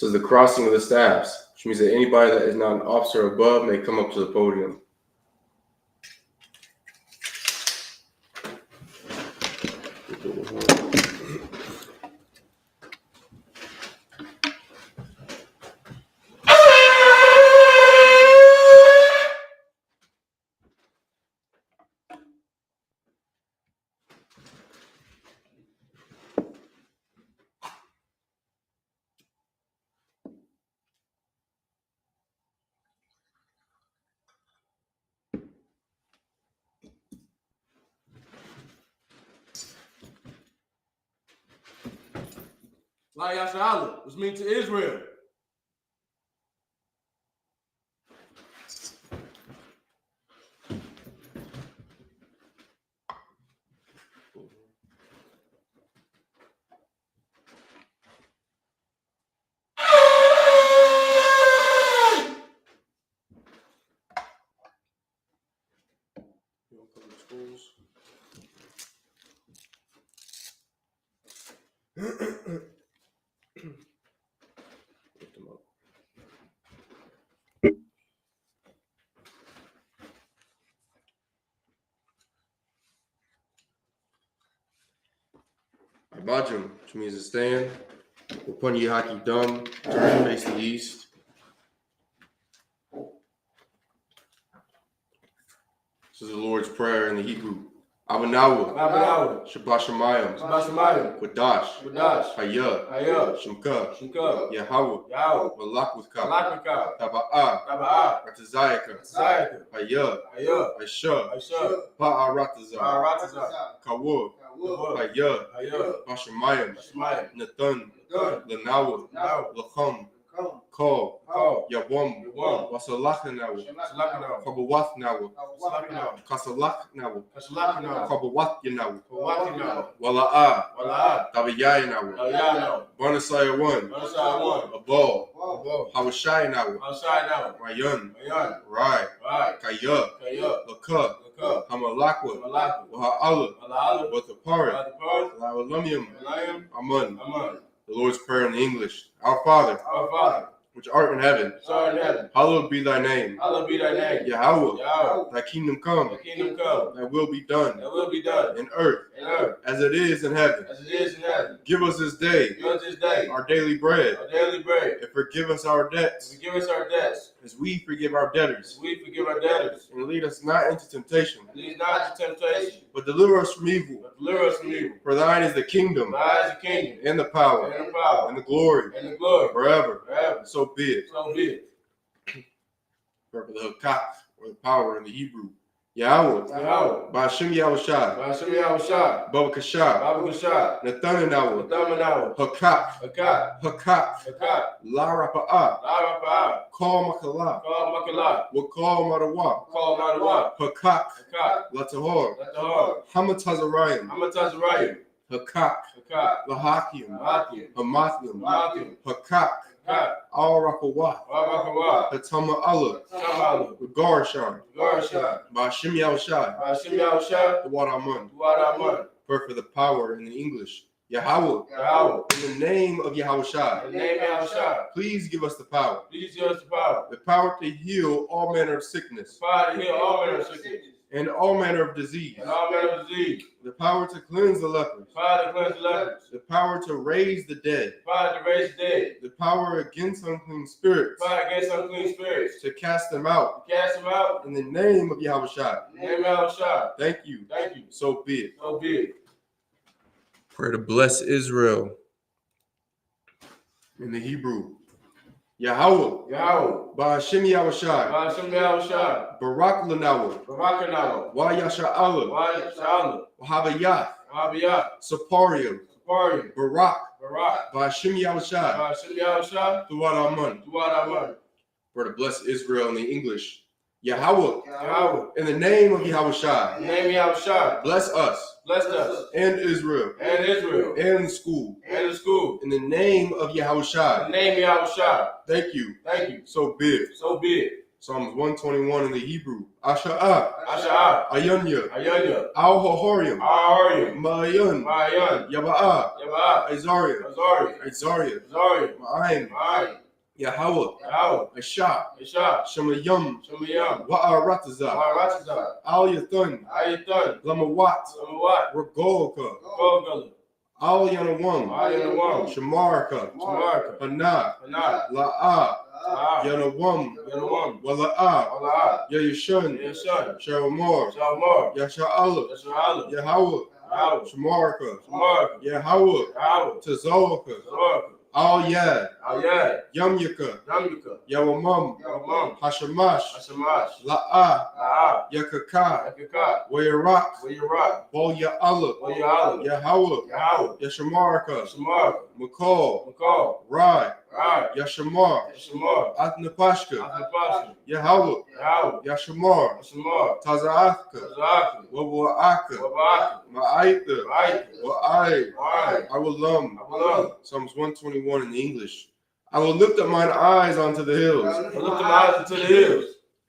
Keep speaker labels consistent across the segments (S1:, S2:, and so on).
S1: says the crossing of the staffs, which means that anybody that is not an officer above may come up to the podium.
S2: Like Yasha, which means to Israel.
S1: Bajum, which means to stand. Upon Yihaki Dum, turn face the east. This is the Lord's Prayer in the Hebrew. Abanawa, Shabbat Shemayim, Wadash, Hayah, Shemka, Yahweh, Malak with Ka, Taba'ah, Ratazayaka, Hayah, Aisha, Ba'aratazah, Kawur, Hayah, Bashamayim, Nathan, Lanawa, Lacham, Call, Yawam, Wasalachanawa, Kabawatnawa, Kasalachnawa, Kabawatinawa, Wala'ah, Tabiyayanawa, Barnasaya 1, Abal, Hawashayanawa, Rayan, Rai, Kaya, Laka, Hamalakwa, Waha'ala, Wathaparat, Lawalamium, Aman. The Lord's Prayer in the English. Our Father, which art in heaven, hallowed be thy name. Yahweh, thy kingdom come. Thy will be done in earth as it is in heaven. Give us this day our daily bread, and forgive us our debts as we forgive our debtors. And lead us not into temptation, but deliver us from evil. For thine is the kingdom, and the power, and the glory, forever. So be it. For the Hakak, or the power in the Hebrew. Yahweh, Ba'ashem Yahushai, Baba Kashah, Nathanawa, Hakak, La Rapa'ah, Call Makalah, Wakal Marawa, Hakak, Latahor, Hamatazarayim, Hakak, Lahakim, Hamathium, Hakak, Al Rakawah, Hatama Allah, Garshan, Ba'ashem Yahushai, the Wadaman. Pray for the power in the English. Yahweh, in the name of Yahushai, please give us the power. The power to heal all manner of sickness. And all manner of disease. The power to cleanse the lepers. The power to raise the dead. The power against unclean spirits. To cast them out. In the name of Yahushua. Thank you. So be it. Pray to bless Israel. In the Hebrew. Yahweh, Ba'ashem Yahushai, Barak Lanawa, Wa Yasha'ala, Wahabayah, Saparium, Barak, Ba'ashem Yahushai, Tuwad Aman. For to bless Israel in the English. Yahweh, in the name of Yahushai, bless us, and Israel, and the school, in the name of Yahushai. Thank you. So be it. Psalms 121 in the Hebrew. Asha'ah.
S2: Asha'ah.
S1: Ayunya.
S2: Ayunya.
S1: Al-Hahorium.
S2: Al-Hahorium.
S1: Ma'ayun.
S2: Ma'ayun.
S1: Yaba'ah.
S2: Yaba'ah.
S1: Azariah.
S2: Azariah.
S1: Azariah.
S2: Azariah.
S1: Ma'ayin.
S2: Ma'ayin.
S1: Yahweh.
S2: Yahweh.
S1: Ashah.
S2: Ishah.
S1: Shemayim.
S2: Shemayim.
S1: Wa'aratazah.
S2: Wa'aratazah.
S1: Al-Yathun.
S2: Ayatun.
S1: Lamawat.
S2: Lamawat.
S1: Regolka.
S2: Golgala.
S1: Al-Yanawam.
S2: Al-Yanawam.
S1: Shamarka.
S2: Shamarka.
S1: Hanah.
S2: Hanah.
S1: La'ah.
S2: Ta'ah.
S1: Yanawam.
S2: Yanawam.
S1: Wala'ah.
S2: Wala'ah.
S1: Yayashun.
S2: Yashun.
S1: Shalmor.
S2: Shalmor.
S1: Yasha'Allah.
S2: Yasha'ala.
S1: Yahweh.
S2: Yahweh.
S1: Shamarka.
S2: Shamarka.
S1: Yahweh.
S2: Yahweh.
S1: Tazorka.
S2: Zorka.
S1: Al-Yad.
S2: Al-Yad.
S1: Yamyaka.
S2: Yamyaka.
S1: Yawamam.
S2: Yawamam.
S1: Hashamash.
S2: Hashamash.
S1: La'ah.
S2: Ta'ah.
S1: Yakaka.
S2: Yakaka.
S1: Wayarak.
S2: Wayarak.
S1: Bol Ya'Allah.
S2: Waya'ala.
S1: Yahweh.
S2: Yahweh.
S1: Yashamarka.
S2: Shamarka.
S1: McCall.
S2: McCall.
S1: Rai.
S2: Rai.
S1: Yashamar.
S2: Shamar.
S1: Athnapashka.
S2: Athnapashka.
S1: Yahweh.
S2: Yahweh.
S1: Yashamar.
S2: Shamar.
S1: Taza'athka.
S2: Zaka.
S1: Wawa'aka.
S2: Wabaka.
S1: Ma'aitha.
S2: Right.
S1: Wa'ai.
S2: Right.
S1: Awalam.
S2: Awalam.
S1: Psalms 121 in the English. I will lift up mine eyes unto the hills.
S2: I lift up my eyes unto the hills.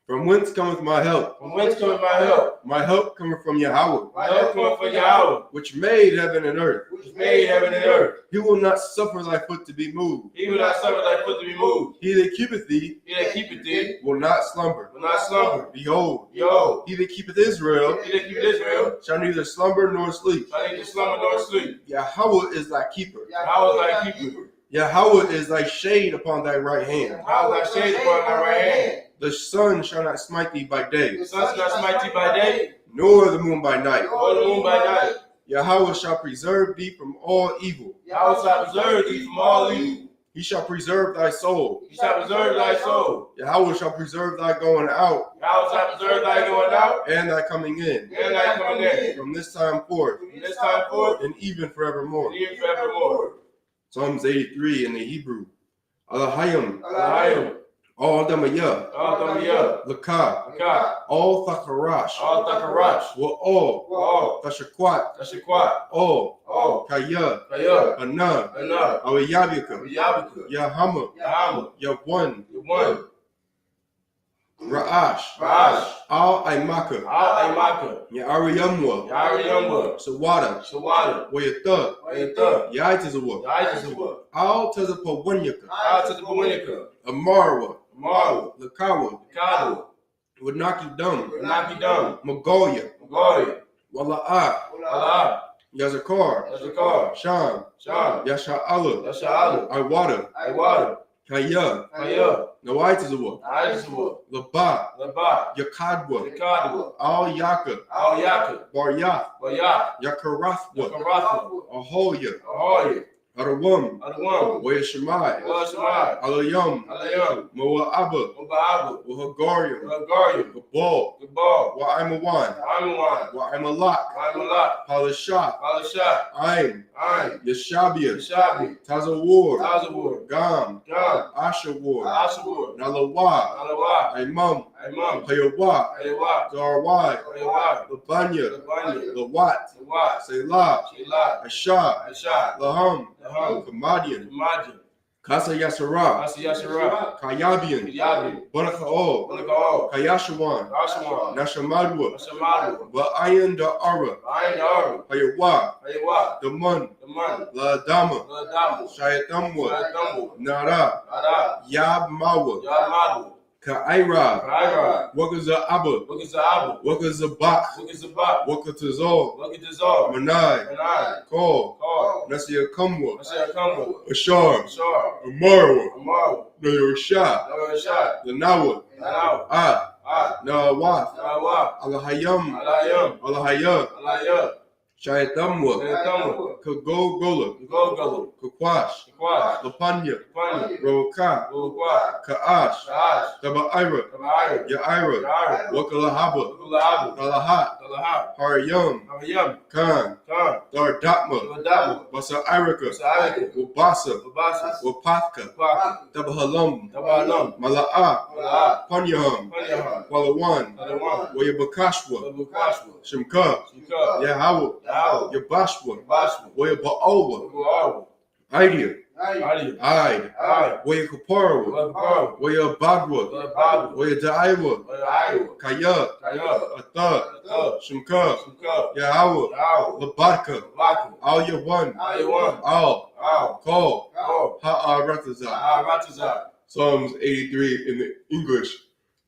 S1: From whence cometh my help?
S2: From whence cometh my help?
S1: My help cometh from Yahweh,
S2: My help cometh from Yahweh,
S1: which made heaven and earth.
S2: which made heaven and earth.
S1: He will not suffer thy foot to be moved.
S2: He will not suffer thy foot to be moved.
S1: He that keepeth thee
S2: He that keepeth thee
S1: will not slumber.
S2: will not slumber.
S1: Behold,
S2: Behold,
S1: he that keepeth Israel
S2: he that keepeth Israel
S1: shall neither slumber nor sleep.
S2: shall neither slumber nor sleep.
S1: Yahweh is thy keeper.
S2: Yahweh is thy keeper.
S1: Yahweh is thy shade upon thy right hand.
S2: Yahweh is thy shade upon thy right hand.
S1: The sun shall not smite thee by day,
S2: The sun shall not smite thee by day,
S1: nor the moon by night.
S2: nor the moon by night.
S1: Yahweh shall preserve thee from all evil.
S2: Yahweh shall preserve thee from all evil.
S1: He shall preserve thy soul.
S2: He shall preserve thy soul.
S1: Yahweh shall preserve thy going out
S2: Yahweh shall preserve thy going out
S1: and thy coming in
S2: and thy coming in.
S1: from this time forth
S2: From this time forth
S1: and even forevermore.
S2: and even forevermore.
S1: Psalms 83 in the Hebrew. Alahayim,
S2: Alahayim.
S1: all Damayah,
S2: All Damiyah.
S1: Lakah,
S2: Akah.
S1: all Thakarash,
S2: All Takarash.
S1: Wa'ol,
S2: All
S1: Tashakwat,
S2: Tashakwat.
S1: all
S2: All
S1: Kaya,
S2: Kaya.
S1: Anah,
S2: Anah.
S1: Awayabika,
S2: Yabika.
S1: Yahama,
S2: Yahama.
S1: Yawan,
S2: The one.
S1: Ra'ash,
S2: Ra'ash.
S1: Al Aimaka,
S2: Al Aimaka.
S1: Ya'ariyamwa,
S2: Yariyamwa.
S1: Sawada,
S2: Shawada.
S1: Wayatha,
S2: Wayatha.
S1: Yaitazawa,
S2: Yaitazawa.
S1: Al Tazapawanyaka,
S2: Al Tazapawanyaka.
S1: Amarwa,
S2: Marwa.
S1: Lakawa,
S2: Kadu.
S1: Wadnaki Dum,
S2: Naki Dam.
S1: Magoya,
S2: Magoya.
S1: Wala'ah,
S2: Allah.
S1: Yazakar,
S2: Yazakar.
S1: Sham,
S2: Sham.
S1: Yasha'ala,
S2: Yasha'ala.
S1: Iwada,
S2: Iwada.
S1: Kaya,
S2: Kaya.
S1: Nawaitazawa,
S2: Aizawa.
S1: Laba,
S2: Laba.
S1: Yakadwa,
S2: Yakadwa.
S1: Al Yaka,
S2: Al Yaka.
S1: Baryath,
S2: Bayat.
S1: Yakarathwa,
S2: Yakarathwa.
S1: Ahoya,
S2: Ahoya.
S1: Arawam,
S2: Adawam.
S1: Wayashemai,
S2: Washemai.
S1: Alayam,
S2: Alayam.
S1: Moa'aba,
S2: Mubaabu.
S1: Wahagarium,
S2: Bulgarian.
S1: Babal,
S2: Gabal.
S1: Wa'imawan,
S2: Amawan.
S1: Wa'imalak,
S2: Imalak.
S1: Palashah,
S2: Palashah.
S1: Aim,
S2: Ain.
S1: Yashabia,
S2: Yashabi.
S1: Tazawar,
S2: Tazawar.
S1: Gam,
S2: Gam.
S1: Ashawar,
S2: Ashawar.
S1: Nalawa,
S2: Alawa.
S1: Imam,
S2: Imam.
S1: Hayawa,
S2: Ayawa.
S1: Darwai,
S2: Ayawa.
S1: Labanya,
S2: Labanya.
S1: Lawat,
S2: Lawat.
S1: Selah,
S2: Sheila.
S1: Ashah,
S2: Ashad.
S1: Laham,
S2: Laham.
S1: Kamadian,
S2: Imagine.
S1: Kasa Yasara,
S2: Asiyashara.
S1: Kayabian,
S2: Yabi.
S1: Baraka'ol,
S2: Bulgao.
S1: Kayashawan,
S2: Rashawan.
S1: Nashamadwa,
S2: Ashamadu.
S1: Ba'ayan Da'ara,
S2: Ain Daru.
S1: Hayawa,
S2: Ayawa.
S1: Daman,
S2: The man.
S1: La Dama,
S2: Ladamu.
S1: Shayatamwa,
S2: Ladamu.
S1: Nara,
S2: Ada.
S1: Yab Mawa,
S2: Yamadu.
S1: Ka'ira,
S2: Kaira.
S1: Wakaza Abba,
S2: Look at the Abu.
S1: Wakaza Bak,
S2: Look at the Bab.
S1: Wakatazol,
S2: Look at the Zor.
S1: Manai,
S2: And I.
S1: Call,
S2: Call.
S1: Nasia Kamwa,
S2: I said, come with.
S1: Ashar,
S2: Sure.
S1: Amarwa,
S2: Tomorrow.
S1: Nayosha,
S2: Another shot.
S1: the Nawa,
S2: Now.
S1: Ah, Nawath,
S2: Now.
S1: Alahayam,
S2: Alayam.
S1: Alahaya,
S2: Alayam.
S1: Shayatamwa,
S2: Tamu.
S1: Kago Gola,
S2: Go go.
S1: Kakwash,
S2: Kwa.
S1: Lapanya,
S2: Funny.
S1: Roka,
S2: Go kwa.
S1: Ka'ash,
S2: Shash.
S1: Taba'ira,
S2: Kamaya.
S1: Ya'ira,
S2: Yara.
S1: Wakalahaba,
S2: Kulabu.
S1: Kalahat,
S2: Kalaha.
S1: Haryam,
S2: Alayam.
S1: Khan,
S2: Come.
S1: Dardatma,
S2: Damu.
S1: Basa Irika,
S2: Sa'alik.
S1: Wabasa,
S2: Babasa.
S1: Wapathka,
S2: Kwaki.
S1: Tabahalam,
S2: Tabalam.
S1: Mala'a,
S2: Kulaha.
S1: Panyaham,
S2: Funyaha.
S1: Walawan,
S2: Tadawan.
S1: Wayabakashwa,
S2: Babukashwa.
S1: Shimka,
S2: Shika.
S1: Yahawa,
S2: Yahoo.
S1: Yabashwa,
S2: Bashwa.
S1: Wayaba'owa,
S2: Go
S1: Idea, Aid, Waya Kaparu, Waya Bagwa, Waya Daiwa, Kaya, Atha, Shimka, Yahweh, Labarka, Al Yawan, Al, Call, Ha'aratazah. Psalms 83 in the English.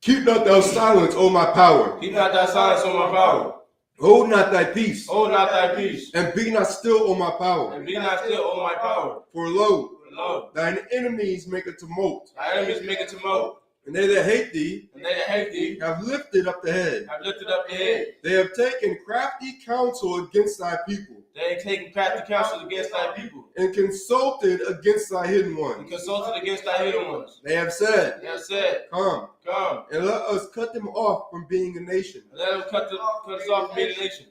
S1: Keep not thou silence, O my power.
S2: Keep not thy silence, O my power.
S1: Hold not thy peace.
S2: Hold not thy peace.
S1: And be not still, O my power.
S2: And be not still, O my power.
S1: For lo,
S2: Lo,
S1: thine enemies make a tumult.
S2: thy enemies make a tumult.
S1: And they that hate thee
S2: And they that hate thee
S1: have lifted up the head.
S2: have lifted up their head.
S1: They have taken crafty counsel against thy people,
S2: They have taken crafty counsel against thy people,
S1: and consulted against thy hidden
S2: and
S1: ones.
S2: consulted against thy hidden ones.
S1: They have said,
S2: They have said,
S1: Come,
S2: Come,
S1: and let us cut them off from being a nation,
S2: and let them cut us off from being a nation.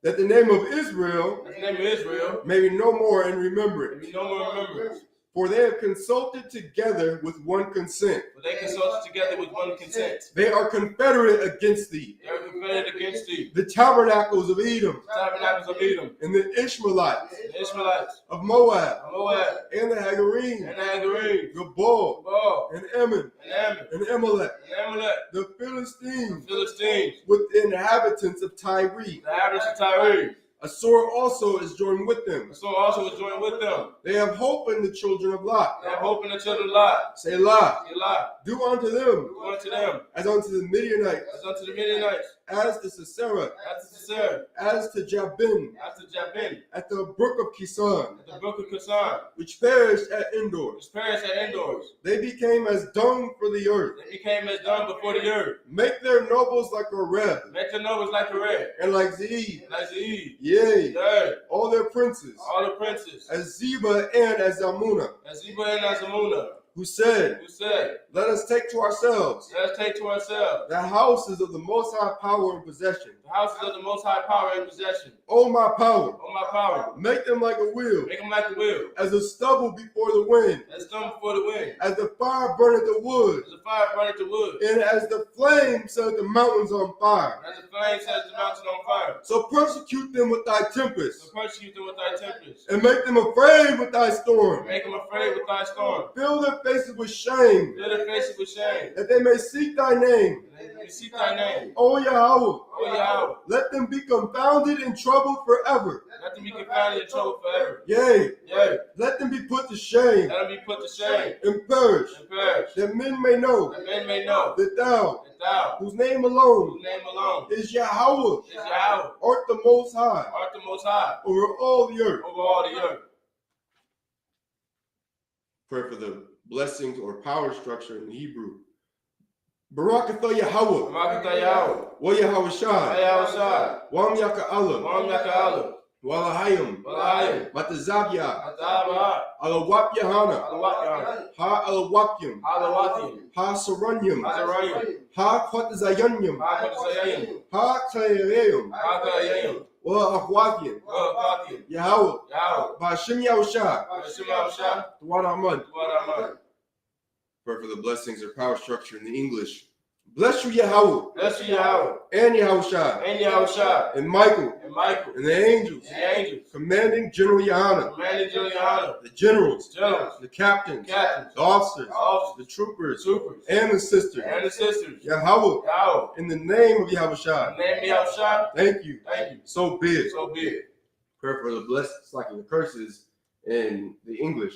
S1: that the name of Israel
S2: In the name of Israel,
S1: may be no more in
S2: there
S1: remembrance.
S2: be no more remembrance.
S1: For they have consulted together with one consent.
S2: For they consulted together with one consent.
S1: They are confederate against thee.
S2: They are confederate against thee.
S1: The tabernacles of Edom,
S2: The tabernacles of Edom,
S1: and the Ishmaelites,
S2: the Israelites,
S1: of Moab,
S2: Moab,
S1: and the Hagarim,
S2: and the Hagarim,
S1: Gabal,
S2: Baal,
S1: and Ammon,
S2: and Ammon,
S1: and Amalek,
S2: and Amalek,
S1: the
S2: the
S1: Philistines,
S2: Philistines,
S1: with the inhabitants of Tyre.
S2: the inhabitants of Tyre.
S1: A sword also is joined with them.
S2: So also was joined with them.
S1: They have hope in the children of Lot.
S2: They have hope in the children of Lot.
S1: Selah,
S2: Elah,
S1: do unto them
S2: do unto them
S1: as unto the Midianites,
S2: as unto the Midianites,
S1: as to Sisera,
S2: as to Sisera,
S1: as to Jabin,
S2: as to Jabin,
S1: at the brook of Kison,
S2: at the brook of Kasan,
S1: which perished at Endor.
S2: which perished at indoors.
S1: They became as dung for the earth.
S2: They became as dung before the earth.
S1: Make their nobles like a Reb,
S2: Make the nobles like a red,
S1: and like Zeed.
S2: like Zeed,
S1: Yea,
S2: Third,
S1: all their princes,
S2: all the princes,
S1: as Zeba and as Zalmunna,
S2: as Zeba and as Amunah,
S1: who said,
S2: who said,
S1: Let us take to ourselves
S2: Let us take to ourselves
S1: the houses of the Most High power and possession.
S2: the houses of the Most High power and possession.
S1: O my power,
S2: O my power,
S1: make them like a wheel,
S2: make them like a wheel,
S1: as the stubble before the wind,
S2: as stone before the wind,
S1: as the fire burneth the wood,
S2: as the fire burneth the wood,
S1: and as the flame set the mountains on fire.
S2: and as the flame sets the mountain on fire.
S1: So persecute them with thy tempest,
S2: So persecute them with thy tempest,
S1: and make them afraid with thy storm.
S2: make them afraid with thy storm.
S1: Fill their faces with shame,
S2: Fill their faces with shame,
S1: that they may seek thy name.
S2: and they seek thy name.
S1: O Yahweh,
S2: O Yahweh,
S1: let them be confounded and troubled forever.
S2: let them be confounded and troubled forever.
S1: Yea,
S2: Yea,
S1: let them be put to shame
S2: let them be put to shame
S1: and perish,
S2: and perish,
S1: that men may know
S2: that men may know
S1: that thou,
S2: that thou,
S1: whose name alone
S2: whose name alone
S1: is Yahweh,
S2: is Yahweh,
S1: art the Most High
S2: art the Most High
S1: over all the earth.
S2: over all the earth.
S1: Pray for the blessings or power structure in Hebrew. Barakatha Yahweh,
S2: Barakatha Yahweh,
S1: wa Yahweh Shai,
S2: Yahweh Shai,
S1: Wam Yaka Allah,
S2: Wam Yaka Allah,
S1: Walahayim,
S2: Walahayim,
S1: Matazabya,
S2: Atahaba,
S1: Alawap Yahana,
S2: Alawatyan,
S1: Ha Alawapyim,
S2: Alawatyan,
S1: Ha Saranyim,
S2: Azarayim,
S1: Ha Kwatazayanyim,
S2: Hakazayim,
S1: Ha Klayayim,
S2: Hakayim,
S1: Wa Ahwathim,
S2: Wakatyan,
S1: Yahweh,
S2: Yahweh,
S1: Bashim Yahushai,
S2: Shema Shah,
S1: Tuwan Ahmad.
S2: Wadaman.
S1: Pray for the blessings or power structure in the English. Bless you, Yahweh,
S2: Bless you, Yahweh,
S1: and Yahushai,
S2: and Yahweh Shah,
S1: and Michael,
S2: and Michael,
S1: and the angels,
S2: and the angels,
S1: commanding General Yahana,
S2: commanding Juliana,
S1: the generals,
S2: generals,
S1: the captains,
S2: captains,
S1: the officers,
S2: officers,
S1: the troopers,
S2: troopers,
S1: and the sisters.
S2: and the sisters.
S1: Yahweh,
S2: Yahweh,
S1: in the name of
S2: in
S1: Yahushai,
S2: the name of Yahweh Shah,
S1: thank you.
S2: thank you.
S1: So be it.
S2: So be it.
S1: Pray for the blessings, like the curses in the English.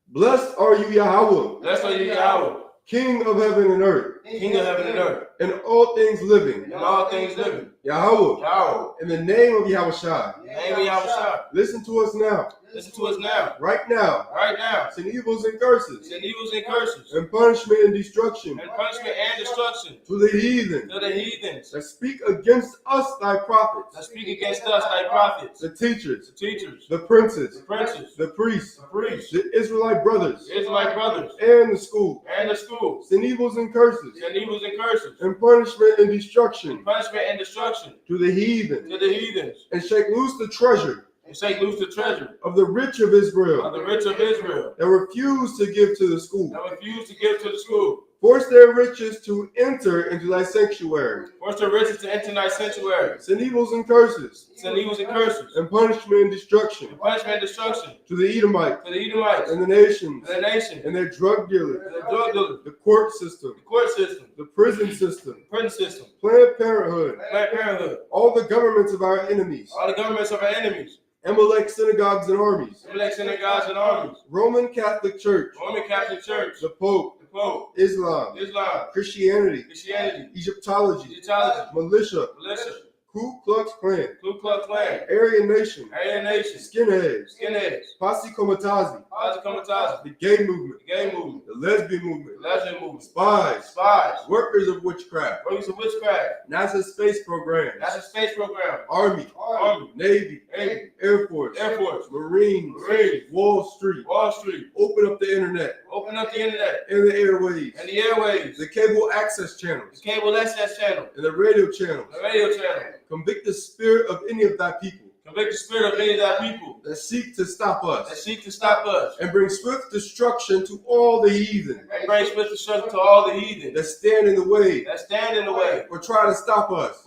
S1: Blessed are you, Yahweh,
S2: Blessed are you, Yahweh,
S1: King of heaven and earth,
S2: King of heaven and earth,
S1: and all things living.
S2: and all things living.
S1: Yahweh,
S2: Yahweh,
S1: in the name of Yahushai,
S2: in the name of Yahweh Shah.
S1: listen to us now,
S2: Listen to us now,
S1: right now.
S2: right now.
S1: Send evils and curses,
S2: Send evils and curses,
S1: and punishment and destruction
S2: and punishment and destruction
S1: to the heathen
S2: to the heathens
S1: that speak against us, thy prophets,
S2: that speak against us, thy prophets,
S1: the teachers,
S2: the teachers,
S1: the princes,
S2: the princes,
S1: the priests,
S2: the priests,
S1: the Israelite brothers,
S2: the Israelite brothers,
S1: and the school.
S2: and the schools.
S1: Send evils and curses,
S2: Send evils and curses,
S1: and punishment and destruction
S2: and punishment and destruction
S1: to the heathen,
S2: to the heathens,
S1: and shake loose the treasure
S2: and shake loose the treasure
S1: of the rich of
S2: of
S1: Israel
S2: the rich of Israel
S1: that refuse to give to the school.
S2: that refuse to give to the school.
S1: Force their riches to enter into thy sanctuary.
S2: Force the riches to enter thy sanctuary.
S1: Send evils and curses.
S2: Send evils and curses.
S1: And punishment and destruction.
S2: And punishment and destruction.
S1: To the Edomites.
S2: To the Edomites.
S1: And the nations.
S2: And the nation.
S1: And their drug dealers.
S2: And the drug dealers.
S1: The court system.
S2: The court system.
S1: The prison system.
S2: Prison system.
S1: Planned Parenthood.
S2: Planned Parenthood.
S1: All the governments of our enemies.
S2: All the governments of our enemies.
S1: Amalek synagogues and armies.
S2: Amalek synagogues and armies.
S1: Roman Catholic Church.
S2: Roman Catholic Church.
S1: The Pope.
S2: The Pope.
S1: Islam. Christianity. Egyptology. Militia. Ku Klux Klan.
S2: Ku Klux Klan.
S1: Aryan Nation.
S2: Skinheads.
S1: Posse Comitazi. The gay movement. The lesbian movement. Spies. Workers of witchcraft. NASA space program. Army. Navy. Air Force. Marines. Wall Street. Open up the internet. And the airwaves. The cable access channels. And the radio channels. Convict the spirit of any of thy people. That seek to stop us. And bring swift destruction to all the heathen. That stand in the way. Or try to stop us.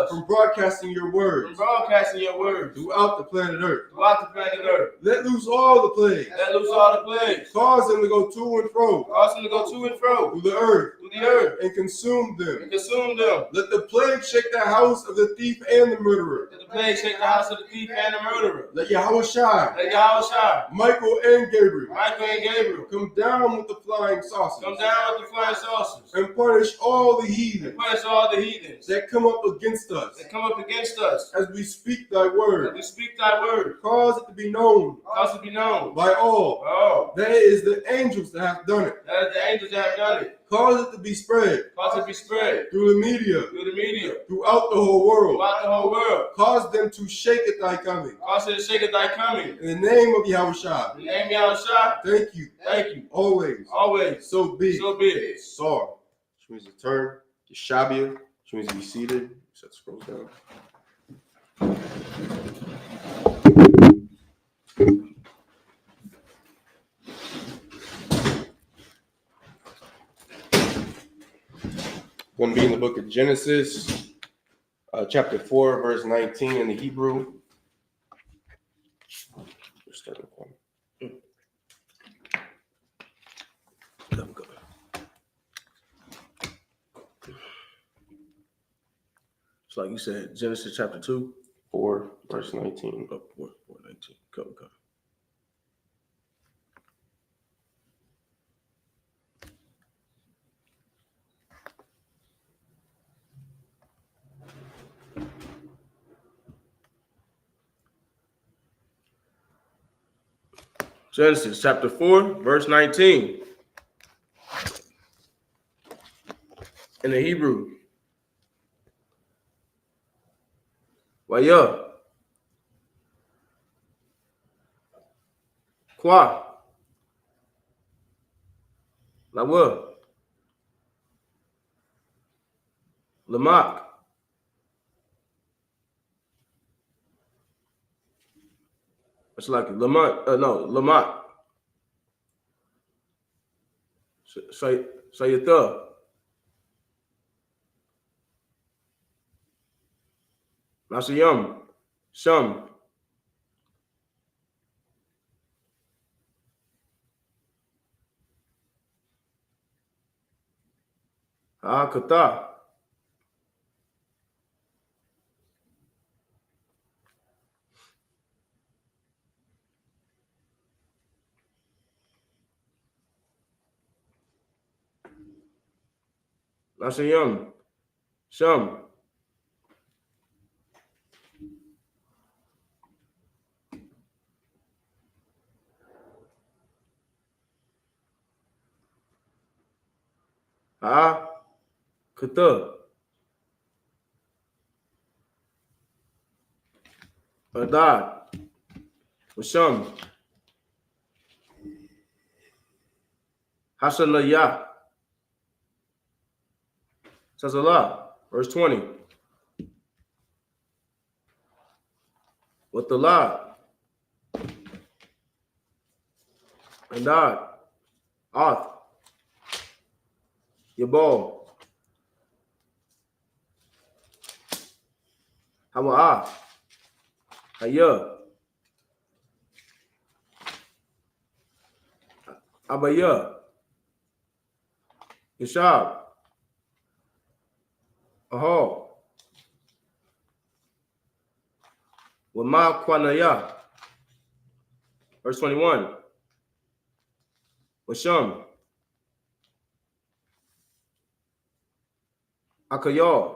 S1: From broadcasting your words. Throughout the planet Earth. Let loose all the plagues. Cause them to go to and fro. Through the earth. And consume them. Let the plague shake the house of the thief and the murderer. Let Yahushua, Michael and Gabriel, come down with the flying saucers. And punish all the heathens. That come up against us. As we speak thy word. Cause it to be known. By all. That it is the angels that have done it. Cause it to be spread. Through the media. Throughout the whole world. Cause them to shake at thy coming. In the name of Yahushua. Thank you. Always. So be. Sar. Which means to turn. Yeshabia. Which means to be seated. Set the scrolls down. Going to be in the book of Genesis, chapter 4, verse 19 in the Hebrew.
S2: It's like you said, Genesis chapter 2.
S1: 4, verse 19.
S2: Oh, 4, 19. Go. Genesis chapter 4, verse 19. In the Hebrew. Waya. Kwa. Lawa. Lamak. It's like Lamont. Lamont. Sayatha. Nasiyam. Sham. Kata. Nasiyam. Sham. Kata. Adad. Sham. Hasanaya. Says Allah, verse 20. With the law. And God. Oth. Yabal. Hawa'a. Haya. Abaya. Ishab. Ahal. Wama Kwanaya. Verse 21. Washam. Akayal.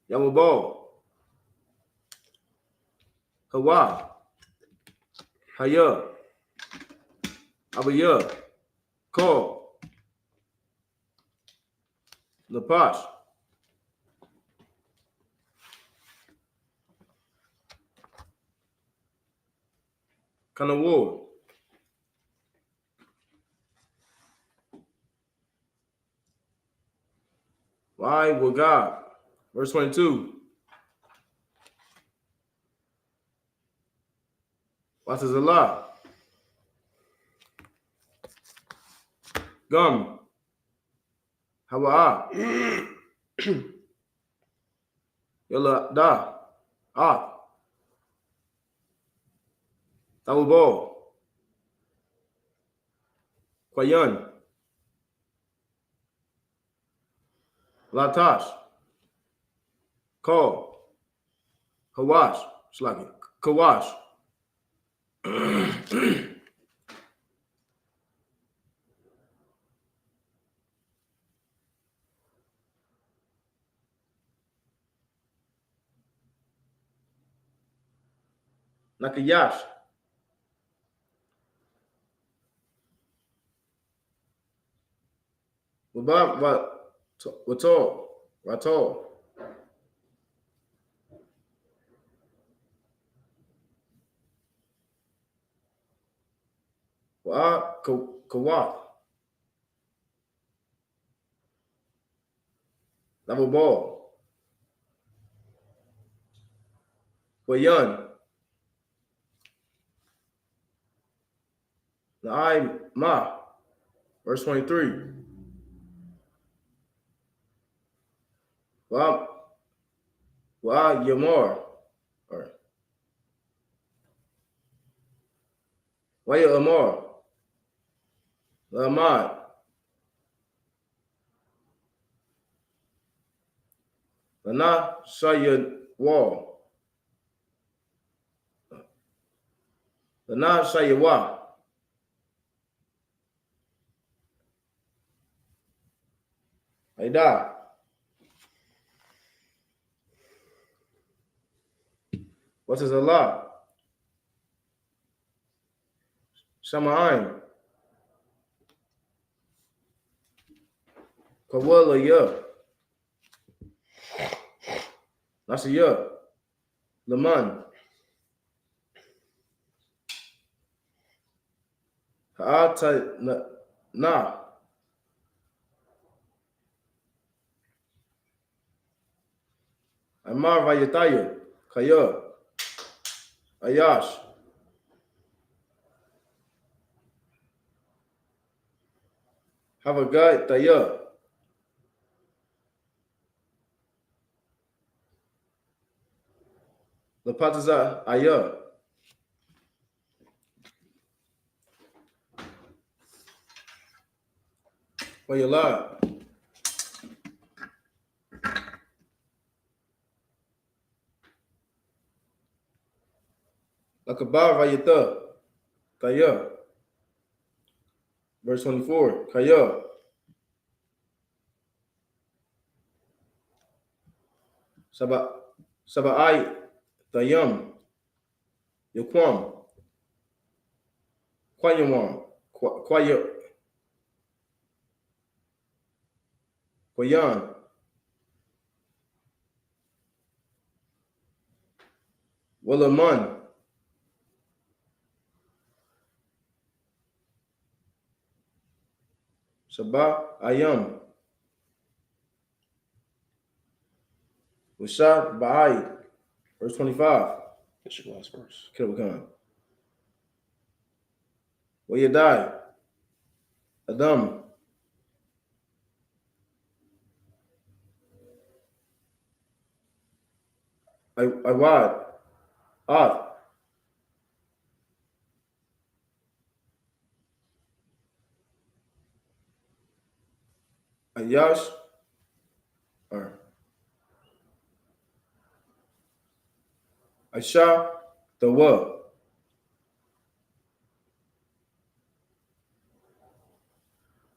S2: Yawabal. Hawa. Haya. Abaya. Ko. Napash. Kanawur. Why will God? Verse 22. What is Allah? Gum. Hawa'a. Yalla da. Ah. Tawubal. Kwayan. Latash. Call. Hawash. Slaki. Kawash. Nakayash. Wabab Watol. Ratol. Wa Kawa. Double ball. Wayan. Naai Ma. Verse 23. Wa Yamar. Or Waya Amar. Lamad. Lana Shaya Wall. Lana Shaya Wa. Aida. What is Allah? Shama'ain. Kawala Ya. Nasiya. Laman. Ha'ata Na. Amar Vayataya. Kaya. Ayash. Have a guy Taya. Lapataza Aya. Wayala. Lakabar Vayata. Kaya. Verse 24. Kaya. Saba'ai Tayam. Yaquam. Quayamam. Quayan. Wallaman. Sabah Ayam. Washab Ba'ai. Verse 25.
S3: That's your last verse.
S2: Killabakhan. Wayadai. Adam. Awad. Ad. Ayash. Or Aisha. The what?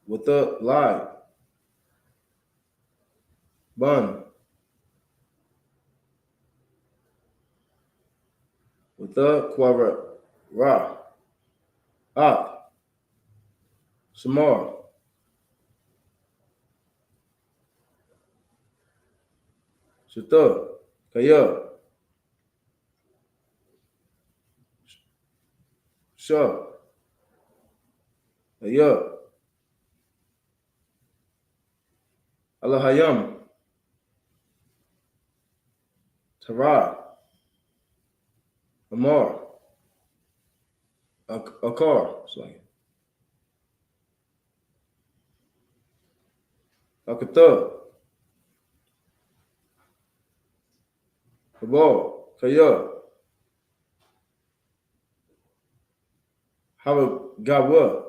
S2: With the lie. Bun. With the quadra. Ra. Ak. Shamar. Shata. Kaya. Shah. Aya. Alahayam. Tara. Amar. Akar. It's like Akata. Kabal. Kaya. Gawa.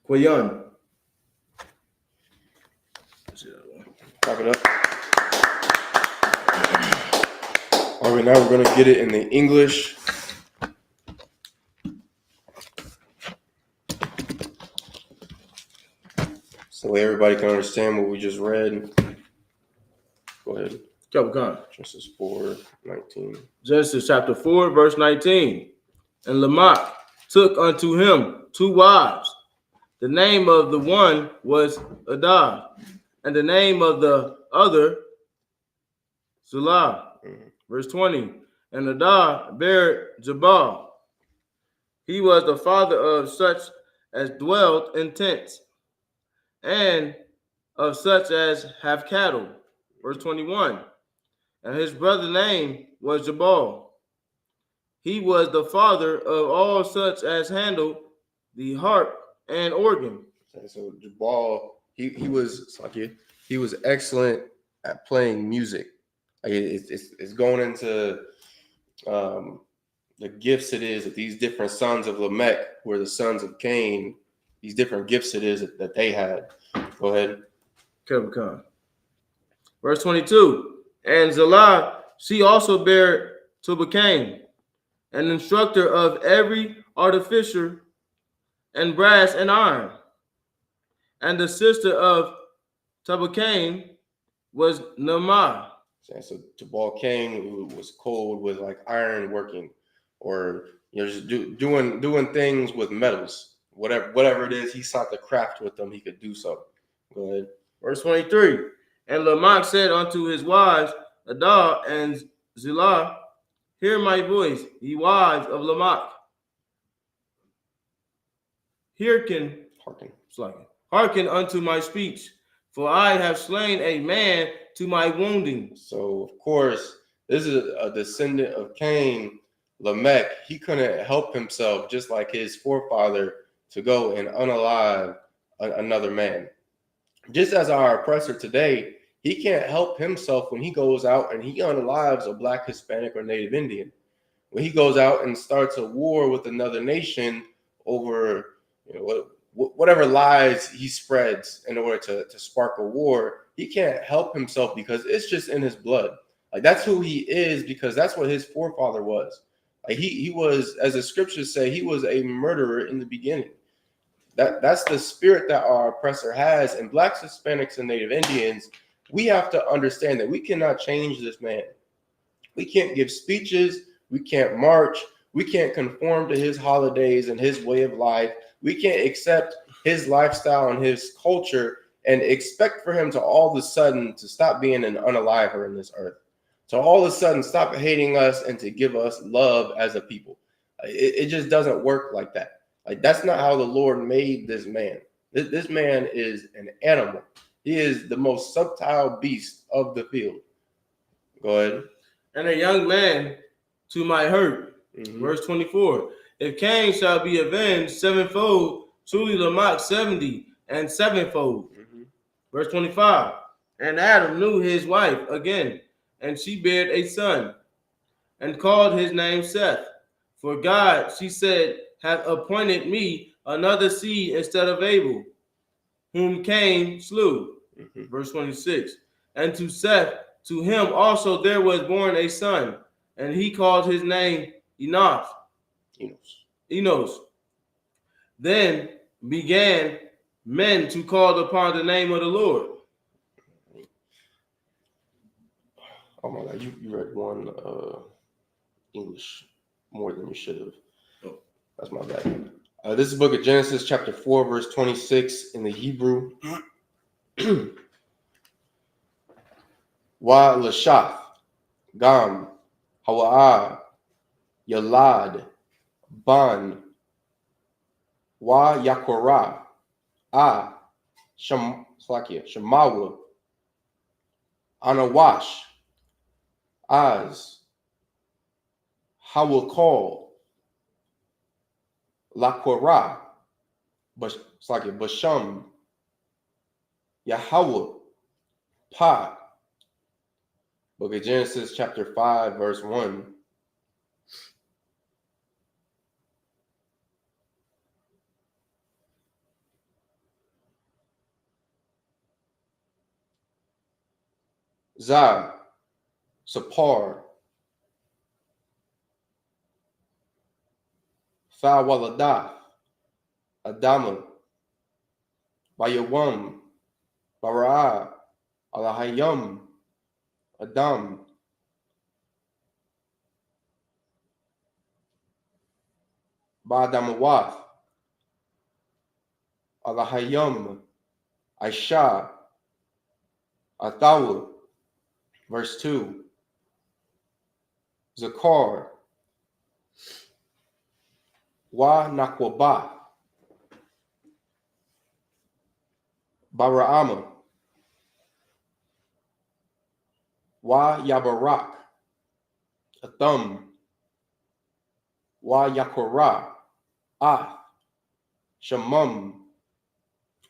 S2: Kwayan.
S1: Wrap it up. All right, now we're going to get it in the English. So everybody can understand what we just read. Go ahead. Genesis 4:19.
S2: Genesis chapter 4, verse 19. And Lamech took unto him 2 wives. The name of the one was Adah, and the name of the other Zillah. Verse 20. And Adah bare Jabal. He was the father of such as dwelt in tents, and of such as have cattle. Verse 21. And his brother's name was Jabal. He was the father of all such as handled the harp and organ.
S1: So Jabal, he was excellent at playing music. Like it's going into the gifts it is that these different sons of Lamech, who are the sons of Cain, these different gifts it is that they had. Go ahead.
S2: Verse 22. And Zillah, she also bare Tubal-Cain, an instructor of every artificer and brass and iron. And the sister of Tubal-Cain was Naamah.
S1: So Tubal-Cain was cold with like iron working, or just doing things with metals. Whatever it is, he sought the craft with them. He could do so. Go ahead.
S2: Verse 23. And Lamech said unto his wives, Adah and Zillah, hear my voice, ye wives of Lamech. Hearken unto my speech, for I have slain a man to my wounding.
S1: So, of course, this is a descendant of Cain, Lamech. He couldn't help himself, just like his forefather, to go and unalive another man. Just as our oppressor today, he can't help himself when he goes out and he unalives a Black, Hispanic, or Native Indian. When he goes out and starts a war with another nation over whatever lies he spreads in order to spark a war, he can't help himself because it's just in his blood. Like that's who he is, because that's what his forefather was. Like he was, as the scriptures say, he was a murderer in the beginning. That's the spirit that our oppressor has. And Blacks, Hispanics, and Native Indians, we have to understand that we cannot change this man. We can't give speeches. We can't march. We can't conform to his holidays and his way of life. We can't accept his lifestyle and his culture and expect for him to all of a sudden to stop being an unaliver in this earth, to all of a sudden stop hating us and to give us love as a people. It just doesn't work like that. Like that's not how the Lord made this man. This man is an animal. He is the most subtle beast of the field. Go ahead.
S2: And a young man to my hurt. Verse 24. If Cain shall be avenged sevenfold, truly Lamech 70 and sevenfold. Verse 25. And Adam knew his wife again, and she bare a son, and called his name Seth. For God, she said, hath appointed me another seed instead of Abel, whom Cain slew. Verse 26. And to Seth, to him also there was born a son, and he called his name Enos. Then began men to call upon the name of the Lord.
S1: Oh my God, you read one English more than you should have. Oh, that's my bad. This is the book of Genesis, chapter 4, verse 26 in the Hebrew. Wa Lashath, Gam, Hawa'ah, Yalad, Ban, Wa Yakorah, Shemawa, Anawash, Az, Hawakal, Lakorah, Basham, Yahweh, Pa. Book of Genesis, chapter 5, verse 1. Zah, Sapar, Fa Waladah, Adama, Bayawam, Bara'ah, Alahayam, Adam, Ba'adamawath, Alahayam, Aisha, Athawa. Verse 2. Zakar, Wa Nakwabah, Bara'ama, Wa Yabarak, Atham, Wa Yakorah, Shamam,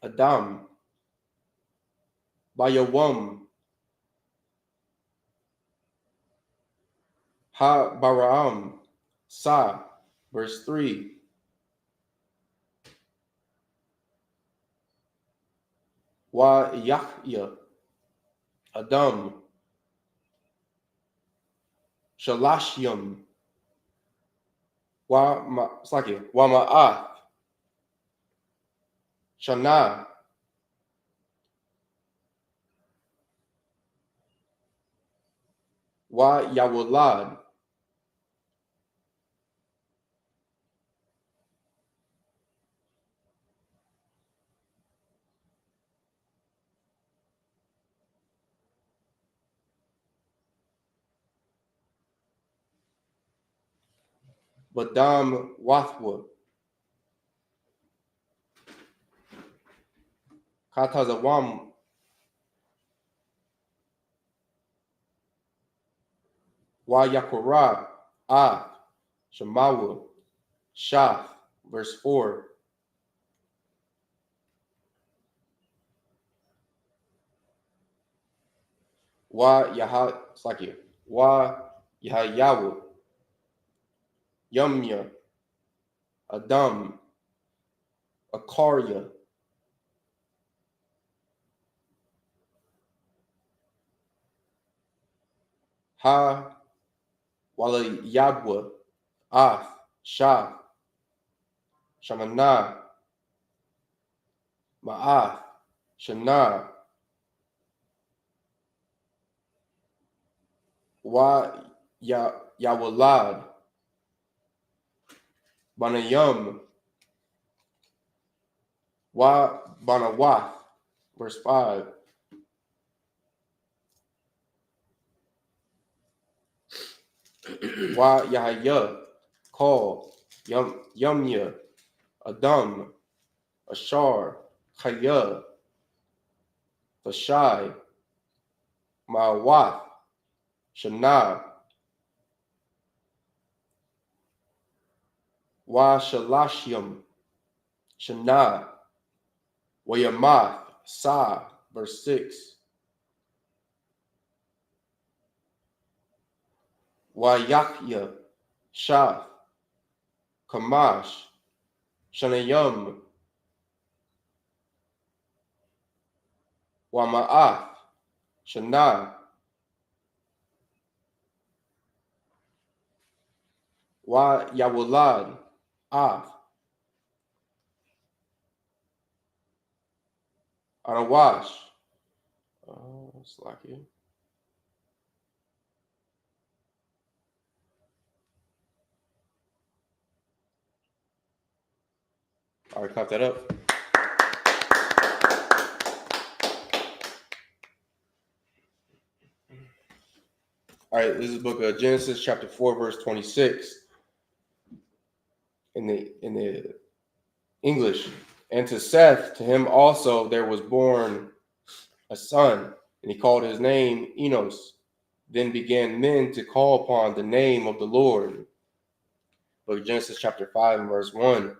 S1: Adam, Bayawam, Ha Baraam, Sa. Verse 3. Wa Yahya, Adam, Shalashyam, Wa Ma'ath, Shana, Wa Yawalad. Badam Wathwa, Katazawam, Wa Yakorah, Shemawa, Shaf. Verse 4. Wa Yahayawa, Yumya, Adam, Akarya, Ha Wala Yabwa, Shah, Shamana, Ma'ath, Shana, Wa Yawalad, Banayam, Wa Banawath. Verse 5. Wa Yahaya, Call, Yumya, Adam, Ashar, Chaya, Fashai, Ma'awath, Shana, Wa Shalashim, Shana, Wayamath, Sa, verse 6. Wa Yahya, Shath, Kamash, Shanayim, Wa Ma'ath, Shana, Wa Yawulad, Av, Anawash, Slacky. All right, clap that up. All right, this is the book of Genesis, chapter 4, verse 26. In the English. And to Seth, to him also there was born a son, and he called his name Enos. Then began men to call upon the name of the Lord. Book of Genesis, chapter 5, and verse 1.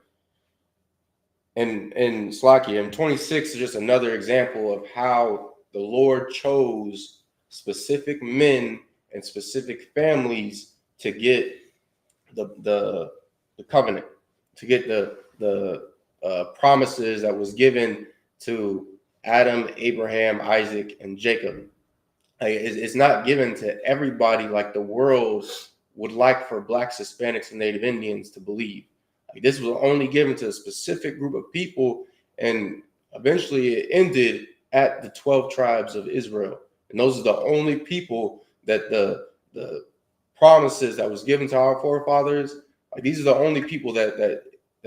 S1: And Slakia, and 26 is just another example of how the Lord chose specific men and specific families to get the covenant, to get the promises that was given to Adam, Abraham, Isaac, and Jacob. It's not given to everybody like the world would like for Blacks, Hispanics, and Native Indians to believe. Like, this was only given to a specific group of people, and eventually it ended at the 12 tribes of Israel. And those are the only people that the promises that was given to our forefathers, like, these are the only people that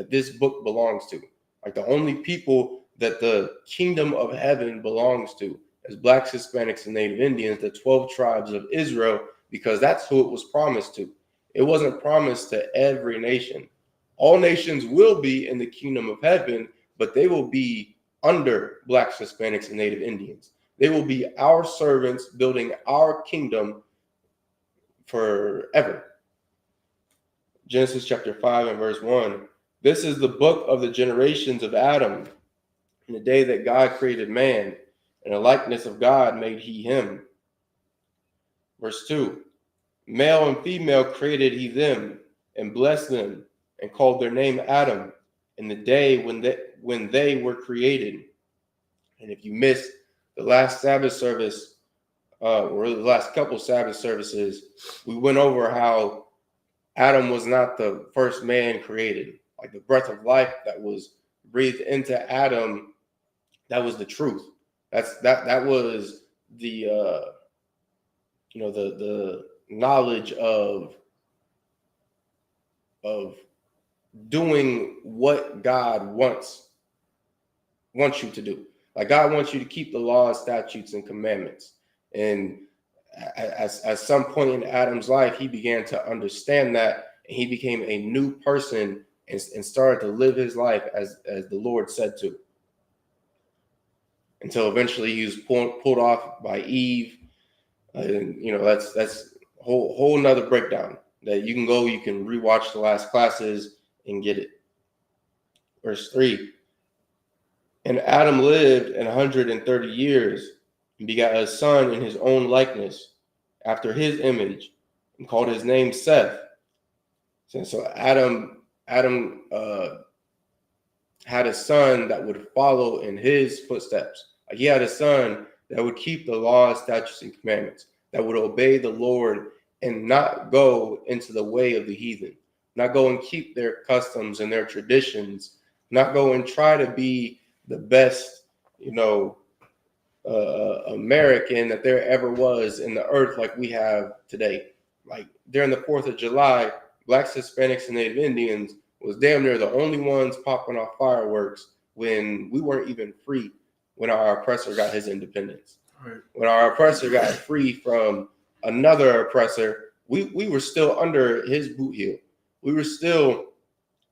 S1: this book belongs to. Like, the only people that the kingdom of heaven belongs to as Blacks, Hispanics, and Native Indians, the 12 tribes of Israel, because that's who it was promised to. It wasn't promised to every nation. All nations will be in the kingdom of heaven, but they will be under Blacks, Hispanics, and Native Indians. They will be our servants building our kingdom forever. Genesis chapter 5 and verse 1. This is the book of the generations of Adam. In the day that God created man, in the likeness of God made he him. Verse 2. Male and female created he them, and blessed them, and called their name Adam, in the day when they were created. And if you missed the last Sabbath service, or the last couple Sabbath services, we went over how Adam was not the first man created. Like, the breath of life that was breathed into Adam, that was the truth. That was the the knowledge of doing what God wants you to do. Like, God wants you to keep the laws, statutes, and commandments. And at some point in Adam's life, he began to understand that, and he became a new person and started to live his life as the Lord said to. Until eventually he was pulled off by Eve. And that's whole another breakdown that you can rewatch the last classes and get it. Verse 3. And Adam lived 130 years and begat a son in his own likeness, after his image, and called his name Seth. So Adam had a son that would follow in his footsteps. He had a son that would keep the laws, statutes, and commandments, that would obey the Lord and not go into the way of the heathen, not go and keep their customs and their traditions, not go and try to be the best, American that there ever was in the earth like we have today. Like, during the 4th of July, Blacks, Hispanics, and Native Indians was damn near the only ones popping off fireworks when we weren't even free, when our oppressor got his independence. Right. When our oppressor got free from another oppressor, we were still under his boot heel. We were still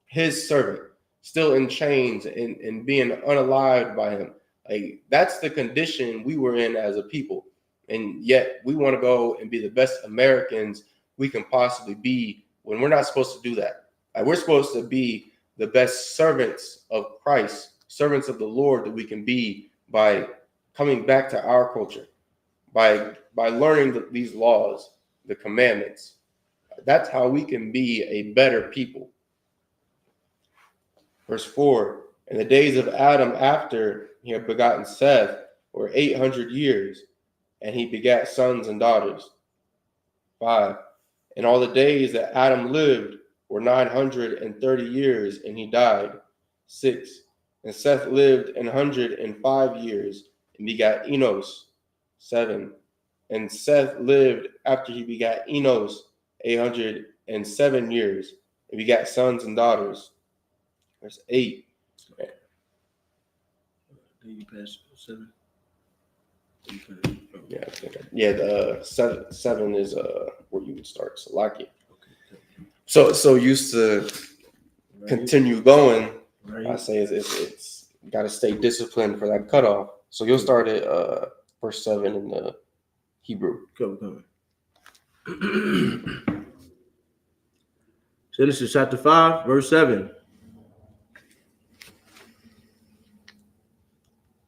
S1: his servant, still in chains and being unalived by him. Like, that's the condition we were in as a people. And yet we want to go and be the best Americans we can possibly be when we're not supposed to do that. We're supposed to be the best servants of Christ, servants of the Lord that we can be by coming back to our culture, by learning these laws, the commandments. That's how we can be a better people. Verse 4, in the days of Adam after he had begotten Seth were 800 years, and he begat sons and daughters. 5, and all the days that Adam lived were 930 years, and he died. 6, and Seth lived 105 years, and begat Enos. 7, and Seth lived after he begat Enos 807 years, and begat sons and daughters. Verse 8.
S2: You pass 7.
S1: Yeah, yeah. The seven is where you would start. So like it. So used to continue going.
S2: Right.
S1: I say it's got to stay disciplined for that cutoff. So you'll start at verse 7 in the Hebrew.
S2: Come. Genesis chapter 5, verse 7.